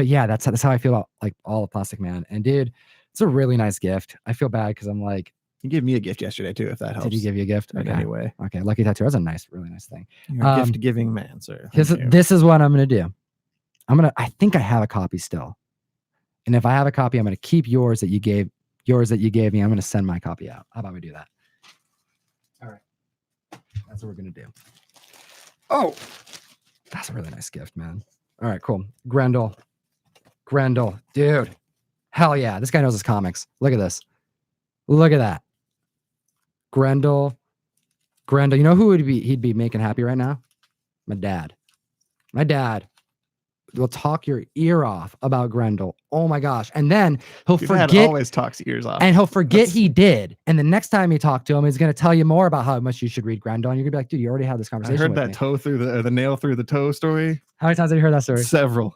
yeah, that's how I feel about like all of Plastic Man. And dude, it's a really nice gift. I feel bad because I'm like, you gave me a gift yesterday too, if that helps. did he give you a gift? In any way. Okay. Lucky Tattoo. That's a nice, really nice thing. You're a gift giving man, sir. This is what I'm gonna do. I think I have a copy still. And if I have a copy, I'm gonna keep yours that you gave me. I'm gonna send my copy out. How about we do that? All right. That's what we're gonna do. Oh, that's a really nice gift, man. All right, cool. Grendel, dude. Hell yeah. This guy knows his comics. Look at this. Look at that. Grendel. You know who he'd be making happy right now? My dad. My dad will talk your ear off about Grendel. Oh my gosh. And then he'll forget. Dad always talks ears off. And he'll forget he did. And the next time you talk to him, he's going to tell you more about how much you should read Grendel. And you're going to be like, dude, you already had this conversation. I heard that toe through the nail through the toe story. How many times have you heard that story? Several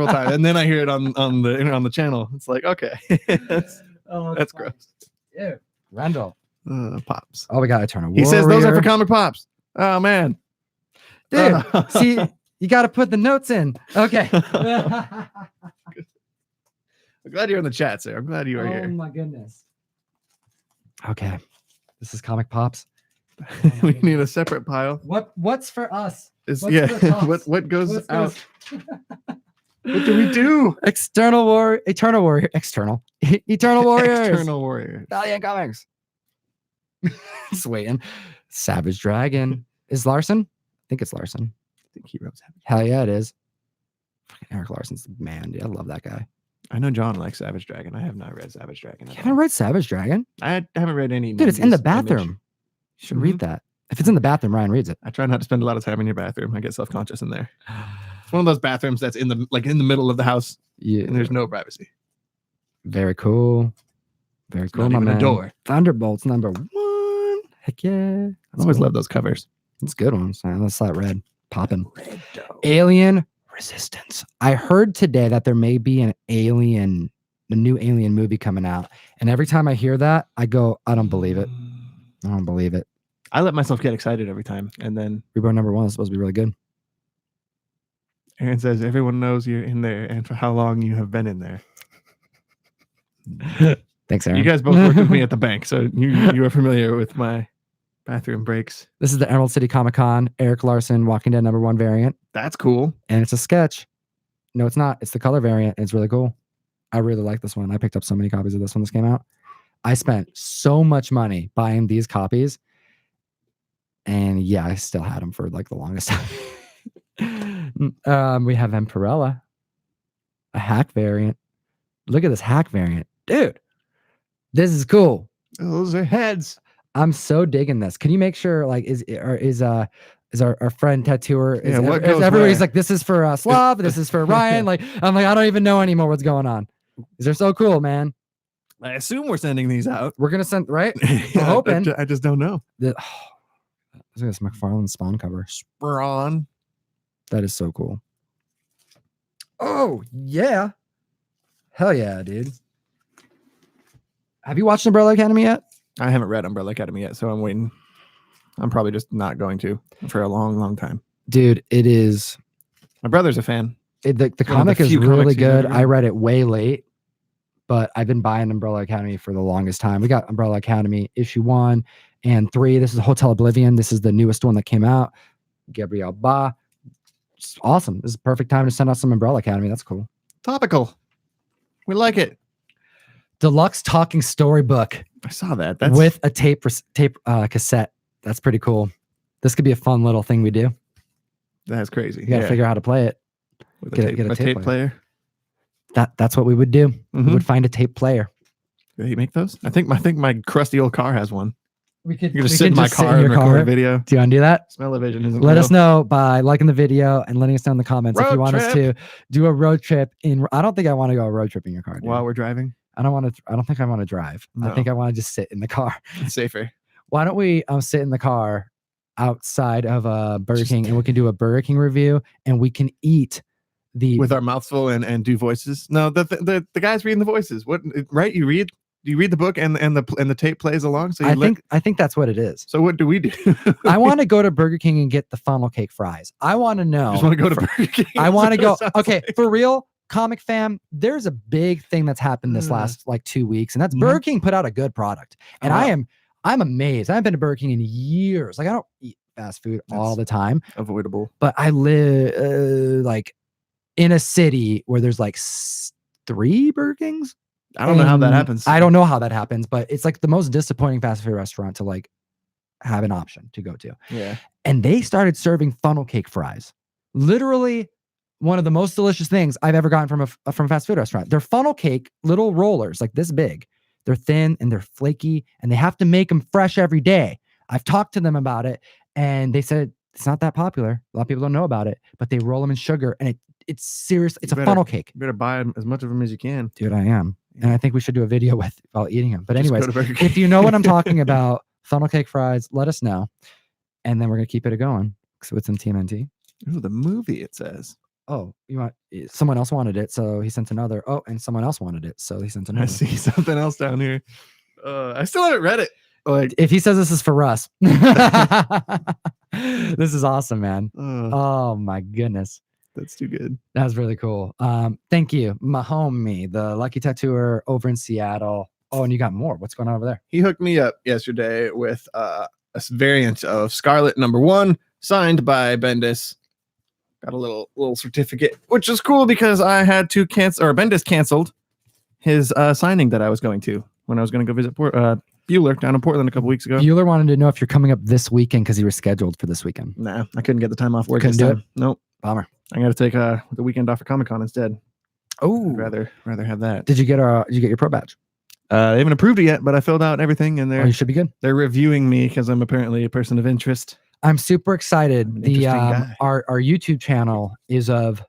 times. And then I hear it on the channel. It's like, okay. That's gross. Dude, Grendel. Pops. Oh, we got Eternal Warrior. He says those are for comic pops. Oh man. Dude, see, you got to put the notes in. Okay. I'm glad you're in the chat, sir. I'm glad you are here. Oh my goodness. Okay. This is Comic Pops. We need a separate pile. What's for us? What goes out? What do we do? Eternal Warriors. Eternal Warriors. Eternal Warriors. Valiant Comics. Just waiting. Savage Dragon. Is Larson? I think it's Larson. I think he wrote Savage. Hell yeah, it is. Eric Larson's the man, dude. I love that guy. I know John likes Savage Dragon. I have not read Savage Dragon. You haven't read Savage Dragon? I haven't read any. Dude, it's in the bathroom. You should read that. If it's in the bathroom, Ryan reads it. I try not to spend a lot of time in your bathroom. I get self-conscious in there. It's one of those bathrooms that's in the middle of the house. Yeah. And there's no privacy. Very cool. Very cool. Not even a door. Thunderbolts #1. Heck yeah. I always love those covers. It's good ones. Let's let red popping. Alien Resistance. I heard today that there may be a new Alien movie coming out. And every time I hear that, I go, I don't believe it. I don't believe it. I let myself get excited every time. And then Reborn #1 is supposed to be really good. Aaron says, everyone knows you're in there and for how long you have been in there. Thanks, Aaron. You guys both worked with me at the bank, so you are familiar with my bathroom breaks. This is the Emerald City Comic Con. Eric Larson, Walking Dead #1 variant. That's cool. And it's a sketch. No, it's not. It's the color variant. It's really cool. I really like this one. I picked up so many copies of this when this came out. I spent so much money buying these copies. And yeah, I still had them for like the longest time. We have Emperella, a hack variant. Look at this hack variant. Dude, this is cool. Those are heads. I'm so digging this. Can you make sure, like, is our friend tattooer? Everybody's like, this is for Slav, this is for Ryan. Like, I'm like, I don't even know anymore what's going on. These are so cool, man. I assume we're sending these out. We're gonna send, right? We're hoping. I just don't know. Look at this McFarlane Spawn cover. Sprawn. That is so cool. Oh yeah, hell yeah, dude. Have you watched Umbrella Academy yet? I haven't read Umbrella Academy yet, so I'm waiting. I'm probably just not going to for a long, long time. Dude, it is. My brother's a fan. The comic is really good. I read it way late, but I've been buying Umbrella Academy for the longest time. We got Umbrella Academy issue 1 and 3. This is Hotel Oblivion. This is the newest one that came out. Gabriel Ba. It's awesome. This is a perfect time to send out some Umbrella Academy. That's cool. Topical. We like it. Deluxe talking storybook. I saw that. That's with a tape cassette. That's pretty cool. This could be a fun little thing we do. That's crazy. You gotta figure out how to play it. Get a tape player. That's what we would do. We would find a tape player. Did he make those? I think my crusty old car has one. We could just sit in my car and record a video. Do you want to do that? Smell-o-vision isn't Let us know by liking the video and letting us know in the comments if you want us to do a road trip in. I don't think I want to go a road trip in your car. While we're driving. I don't think I want to drive. No. I think I want to just sit in the car. It's safer. Why don't we sit in the car outside of Burger King, and we can do a Burger King review, and we can eat with our mouths full and do voices. No, the guy's reading the voices. What, right? You read the book and the tape plays along. So I think that's what it is. So what do we do? I want to go to Burger King and get the funnel cake fries. I want to know. I just want to go to Burger King. I want to go. Okay, for real, comic fam. There's a big thing that's happened this last like 2 weeks, and that's Burger King put out a good product, and I'm amazed. I haven't been to Burger King in years. Like I don't eat fast food all the time. Avoidable. But I live like in a city where there's like 3 Burger Kings. I don't know how that happens. I don't know how that happens, but it's like the most disappointing fast food restaurant to like have an option to go to. Yeah. And they started serving funnel cake fries. Literally one of the most delicious things I've ever gotten from a fast food restaurant. They're funnel cake, little rollers like this big. They're thin and they're flaky, and they have to make them fresh every day. I've talked to them about it, and they said it's not that popular. A lot of people don't know about it, but they roll them in sugar, and it's serious. It's a funnel cake. You better buy as much of them as you can. Dude, I am. And I think we should do a video while eating them. But anyways, King. if you know what I'm talking about, funnel cake fries, let us know. And then we're going to keep it going. So it's in TMNT. Ooh, the movie, it says. Oh, someone else wanted it, so he sent another. Oh, and someone else wanted it, so he sent another. I see something else down here. I still haven't read it. Like, if he says this is for us, this is awesome, man. Oh my goodness, that's too good. That's really cool. Thank you, my homie, the Lucky Tattooer over in Seattle. Oh, and you got more. What's going on over there? He hooked me up yesterday with a variant of Scarlet #1 signed by Bendis. Got a little certificate, which is cool because I had to cancel, or Bendis canceled his signing that I was going to when I was going to go visit Bueller down in Portland a couple weeks ago. Bueller wanted to know if you're coming up this weekend because you were scheduled for this weekend. Nah, I couldn't get the time off work. Couldn't do it? Nope. Bummer. I got to take the weekend off for Comic-Con instead. Oh, I'd rather have that. Did you get your pro badge? They haven't approved it yet, but I filled out everything, and you should be good. They're reviewing me because I'm apparently a person of interest. I'm super excited. The our YouTube channel is of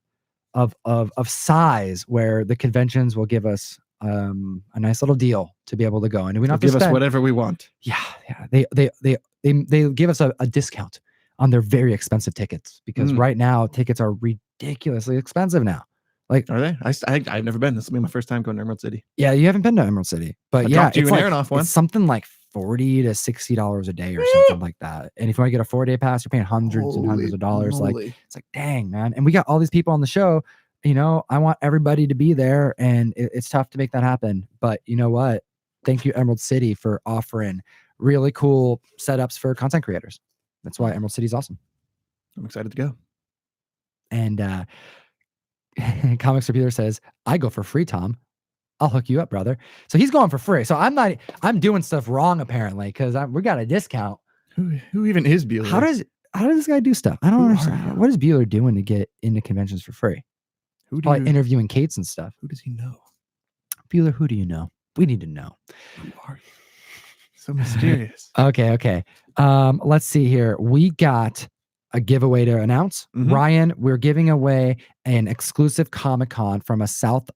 size where the conventions will give us a nice little deal to be able to go, and we don't have to give us whatever we want. Yeah. They give us a discount on their very expensive tickets because right now tickets are ridiculously expensive now. Like, are they? I've never been. This will be my first time going to Emerald City. Yeah, you haven't been to Emerald City, but it's like, something like $40 to $60 a day or something like that. And if you want to get a 4-day pass, you're paying hundreds and hundreds of dollars. Like, it's like, dang, man. And we got all these people on the show. I want everybody to be there, and it's tough to make that happen. But you know what? Thank you, Emerald City, for offering really cool setups for content creators. That's why Emerald City is awesome. I'm excited to go. And Comics Repeater says, I go for free, Tom. I'll hook you up, brother. So he's going for free. So I'm doing stuff wrong apparently because we got a discount. Who even is Bueller? How does this guy do stuff? I don't understand. What is Bueller doing to get into conventions for free? Probably interviewing Kates and stuff. Who does he know? Bueller, who do you know? We need to know. Who are you? So mysterious. Okay. Let's see here. We got a giveaway to announce. Ryan, we're giving away an exclusive Comic-Con from a South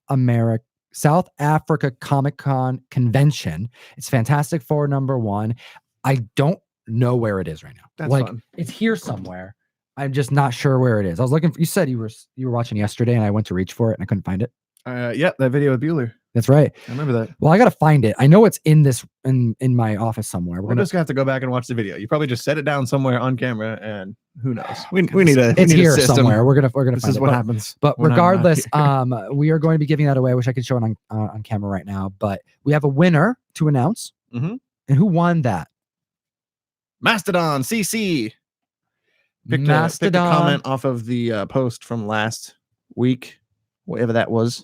Africa Comic-Con convention. It's Fantastic Four #1. I don't know where it is right now. That's fun. It's here somewhere. I'm just not sure where it is. I was looking for, you said you were watching yesterday and I went to reach for it and I couldn't find it. Yeah, that video of Bueller. That's right. I remember that. Well, I got to find it. I know it's in my office somewhere. We're just going to have to go back and watch the video. You probably just set it down somewhere on camera and who knows? We need a It's here system. somewhere. We're gonna This find is it. what happens. But regardless, we are going to be giving that away. I wish I could show it on camera right now, but we have a winner to announce. And who won that? Mastodon CC. Picked a comment off of the post from last week, whatever that was.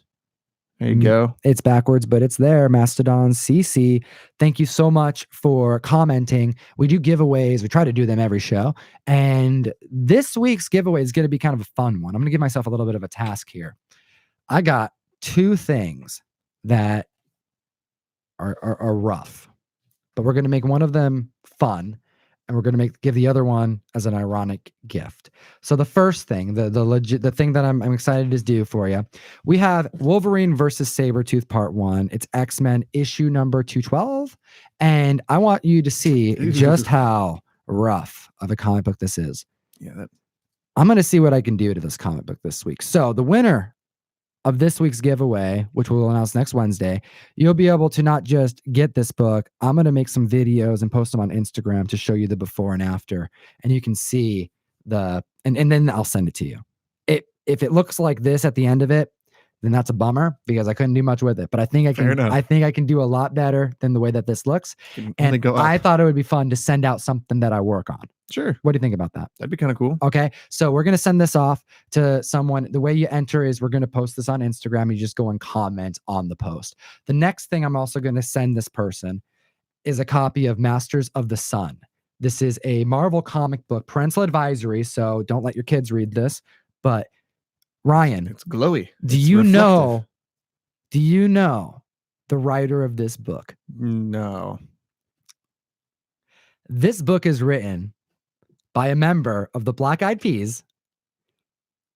There you go. It's backwards, but it's there. Mastodon CC. Thank you so much for commenting. We do giveaways. We try to do them every show. And this week's giveaway is going to be kind of a fun one. I'm going to give myself a little bit of a task here. I got 2 things that are rough, but we're going to make one of them fun. and we're going to give the other one as an ironic gift. So the first thing, the thing that I'm excited to do for you, we have Wolverine versus Sabretooth Part 1. It's X-Men issue number 212, and I want you to see just how rough of a comic book this is. Yeah, I'm going to see what I can do to this comic book this week. So the winner of this week's giveaway, which we'll announce next Wednesday, you'll be able to not just get this book. I'm going to make some videos and post them on Instagram to show you the before and after, and you can see and then I'll send it to you. If it looks like this at the end of it, then that's a bummer because I couldn't do much with it. But I think I can do a lot better than the way that this looks. And I thought it would be fun to send out something that I work on. Sure. What do you think about that? That'd be kind of cool. Okay. So we're going to send this off to someone. The way you enter is we're going to post this on Instagram. You just go and comment on the post. The next thing I'm also going to send this person is a copy of Masters of the Sun. This is a Marvel comic book, parental advisory. So don't let your kids read this. But Ryan, it's glowy. Do you know the writer of this book? No. This book is written by a member of the Black Eyed Peas,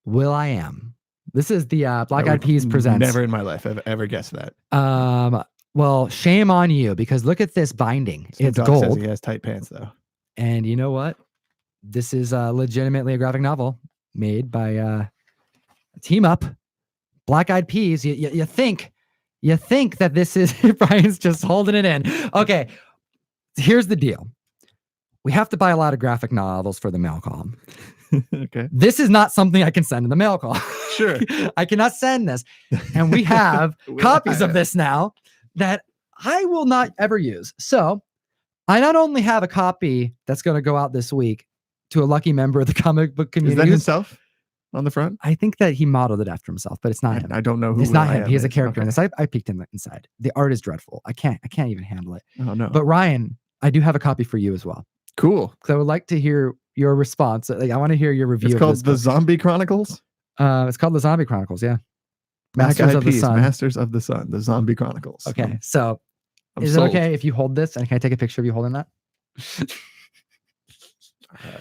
will.i.am. This is the Black Eyed Peas presents. Never in my life have ever guessed that. Well, shame on you because look at this binding. It's gold. Says he has tight pants though. And you know what? This is legitimately a graphic novel made by a team up, Black Eyed Peas. You think that this is Brian's just holding it in. Okay, here's the deal. We have to buy a lot of graphic novels for the mail column. Okay. This is not something I can send in the mail column. Sure. I cannot send this. And we have copies of this now that I will not ever use. So I not only have a copy that's going to go out this week to a lucky member of the comic book community. Is that himself on the front? I think that he modeled it after himself, but it's not him. I don't know who. It's not him. He has a character in this. I peeked in inside. The art is dreadful. I can't even handle it. Oh no. But Ryan, I do have a copy for you as well. Cool. So I would like to hear your response. Like, I want to hear your review. It's called The Zombie Chronicles. It's called The Zombie Chronicles. Yeah. Masters of the Sun. Masters of the Sun. The Zombie Chronicles. Okay. So is it okay if you hold this and can I take a picture of you holding that?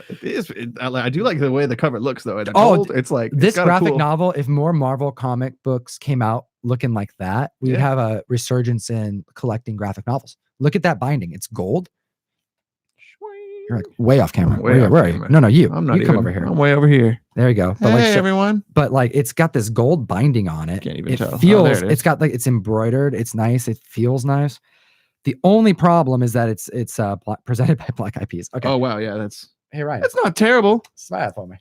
It is. I do like the way the cover looks though. It's like this graphic novel. If more Marvel comic books came out looking like that, we would have a resurgence in collecting graphic novels. Look at that binding. It's gold. You're like way off camera. Where are you? No, you. I'm not. You come over here. I'm way over here. There you go. But hey, everyone. But like, it's got this gold binding on it. Can't even tell. Feels. It's got like it's embroidered. It's nice. It feels nice. The only problem is that it's presented by Black Eyed Peas. Okay. Oh wow, yeah, that's. Hey Ryan. That's not terrible. Smile for me.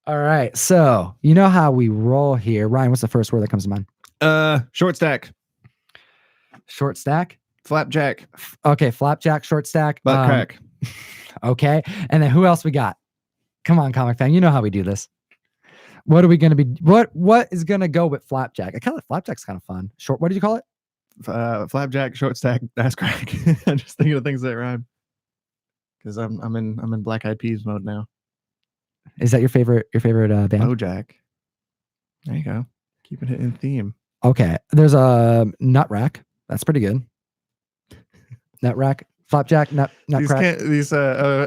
All right. So you know how we roll here, Ryan. What's the first word that comes to mind? Short stack. Short stack. Flapjack. Okay, flapjack, short stack. Butt crack. Okay. And then who else we got? Come on, comic fan. You know how we do this. What are we going to be? What is going to go with flapjack? I call it flapjack's kind of fun. Short. What did you call it? Flapjack, short stack, ass crack. I'm just thinking of things that rhyme. Because I'm in Black Eyed Peas mode now. Is that your favorite band? Bojack. There you go. Keeping it in theme. Okay. There's a nut rack. That's pretty good. Nut rack, flapjack, nut crack.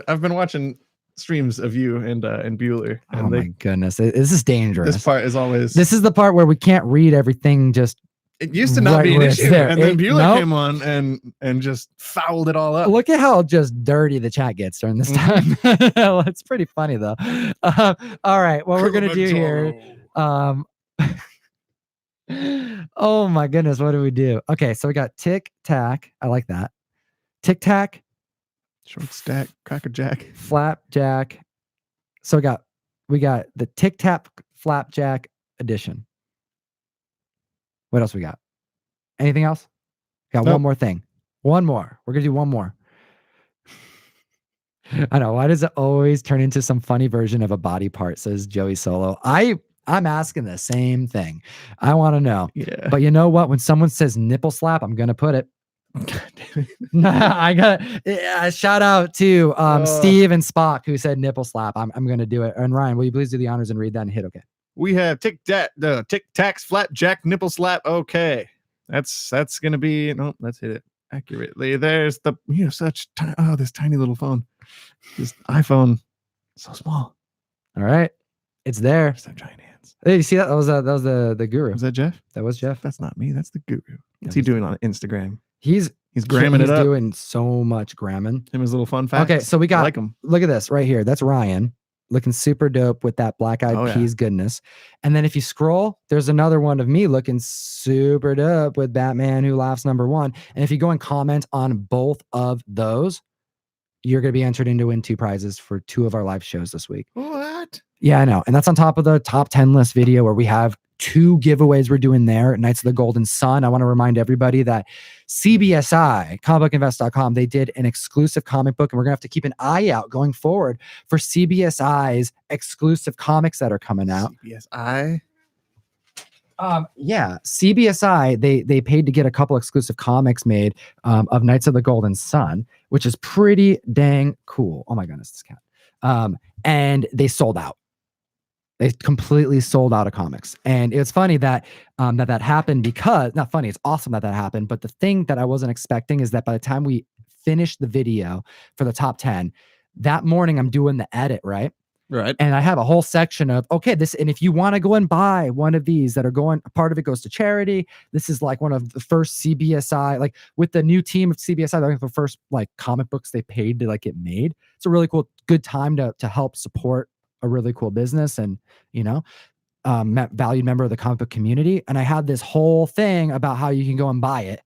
I've been watching streams of you and Bueller. And oh my goodness, this is dangerous. This part is always. This is the part where we can't read everything. Just it used to not be an issue, and then Bueller came on and just fouled it all up. Look at how just dirty the chat gets during this time. It's pretty funny though. All right, what we're gonna do here. Oh my goodness, what do we do? Okay, so we got tic tac. I like that. Tic tac, short stack, crackerjack, flapjack. So we got the tic tac flapjack edition. What else we got? Anything else? Got one more thing. One more. We're gonna do one more. I know. Why does it always turn into some funny version of a body part? Says Joey Solo. I'm asking the same thing. I want to know. Yeah. But you know what? When someone says nipple slap, I'm gonna put it. I got a shout out to Steve and Spock who said nipple slap. I'm gonna do it. And Ryan, will you please do the honors and read that and hit okay? We have tic tacs flapjack nipple slap. Okay, that's gonna be no. Let's hit it. accurately. There's the this tiny little phone. This iPhone, so small. All right, it's there. There's that giant hands. Hey, you see that? That was the guru. Was that Jeff? That was Jeff. That's not me. That's the guru. What's he doing on Instagram? He's gramming it up. Doing so much gramming. Him his little fun facts. Okay, so we got. I like him. Look at this right here. That's Ryan, looking super dope with that black eyed peas goodness. And then if you scroll, there's another one of me looking super dope with Batman Who Laughs #1. And if you go and comment on both of those, you're going to be entered in to win 2 prizes for 2 of our live shows this week. What? Yeah, I know. And that's on top of the top 10 list video where we have 2 giveaways we're doing there at Knights of the Golden Sun. I want to remind everybody that CBSI, comicbookinvest.com, they did an exclusive comic book, and we're going to have to keep an eye out going forward for CBSI's exclusive comics that are coming out. CBSI? Yeah, CBSI, they paid to get a couple exclusive comics made of Knights of the Golden Sun, which is pretty dang cool. Oh my goodness, this cat. And they sold out. They completely sold out of comics. And it's funny that that happened because, not funny, it's awesome that happened. But the thing that I wasn't expecting is that by the time we finished the video for the top 10, that morning I'm doing the edit, right? Right. And I have a whole section of, okay, this, and if you want to go and buy one of these that are going, a part of it goes to charity. This is like one of the first CBSI, like with the new team of CBSI, like the first like comic books they paid to like get made. It's a really cool, good time to help support a really cool business and, you know, valued member of the comic book community. And I had this whole thing about how you can go and buy it.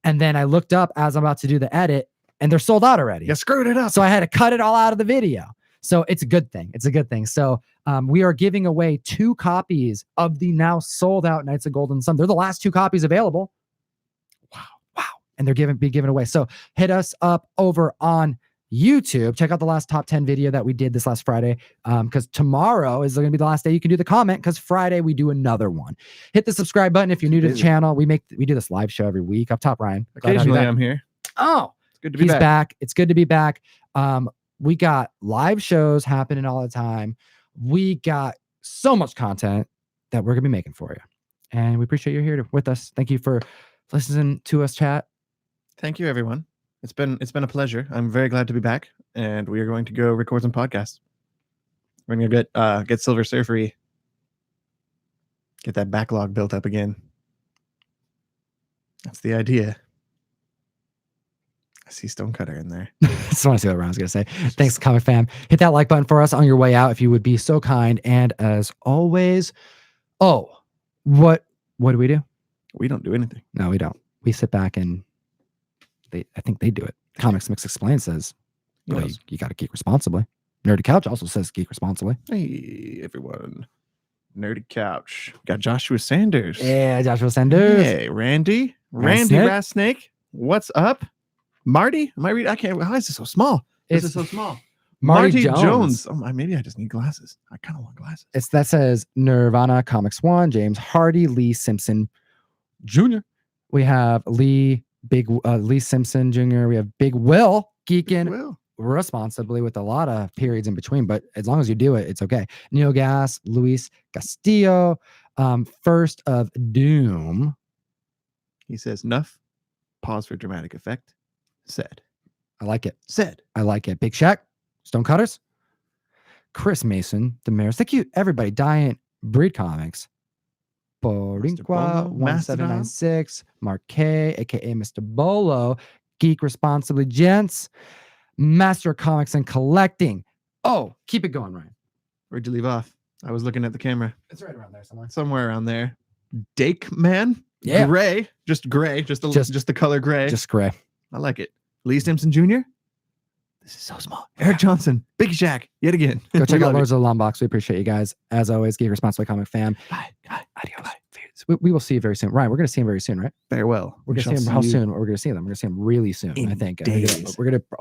And then I looked up as I'm about to do the edit and they're sold out already. You screwed it up. So I had to cut it all out of the video. So it's a good thing. It's a good thing. So we are giving away 2 copies of the now sold out Knights of Golden Sun. They're the last 2 copies available. Wow. And they're being given away. So hit us up over on YouTube. Check out the last top 10 video that we did this last Friday. Because tomorrow is going to be the last day you can do the comment, because Friday we do another one. Hit the subscribe button if you're new to the channel. We do this live show every week. Up top, Ryan. Occasionally I'm here. Oh, it's good to be he's back. back. It's good to be back. We got live shows happening all the time. We got so much content that we're going to be making for you. And we appreciate you here with us. Thank you for listening to us chat. Thank you, everyone. It's been a pleasure. I'm very glad to be back, and we are going to go record some podcasts. We're going to get Silver Surfery, get that backlog built up again. That's the idea. I see Stonecutter in there. Just want to see what Ron's going to say. Thanks, Comic Fam. Hit that like button for us on your way out if you would be so kind. And as always, what do we do? We don't do anything. No, we don't. We sit back and I think they do it. Comics Mix Explained says, you got to geek responsibly. Nerdy Couch also says geek responsibly. Hey, everyone. Nerdy Couch. Got Joshua Sanders. Yeah, Joshua Sanders. Hey, Randy Rasnake. What's up? Marty? Am I reading? I can't. How is this so small? This is so small. Marty Jones. Oh, maybe I just need glasses. I kind of want glasses. That says Nirvana Comics 1, James Hardy, Lee Simpson Jr. We have Lee Simpson Jr. We have Big Will geeking responsibly with a lot of periods in between, but as long as you do it, it's okay. Neo Gas, Luis Castillo, First of Doom. He says, "Nuff." Pause for dramatic effect. Said. I like it. Said. I like it. Big Shack, Stonecutters, Chris Mason, Damaris. Thank you, everybody. Giant Breed Comics. Borinqua 1796, Mark K, aka Mr. Bolo, Geek Responsibly Gents, Master of Comics and Collecting. Oh, keep it going, Ryan. Where'd you leave off? I was looking at the camera. It's right around there somewhere. Somewhere around there. Dake Man. Yeah. Gray. Just gray. Just the color gray. Just gray. I like it. Lee Simpson Jr. This is so small. Eric Johnson. Big Shack. Yet again. Go check out Lords of the Long Box. We appreciate you guys. As always, Geek Responsibly Comic Fam. Bye. Adios. We will see you very soon. Ryan, we're going to see him very soon, right? Farewell. We're going to see him how soon? We're going to see them. We're going to see him really soon, I think. Days. We're going to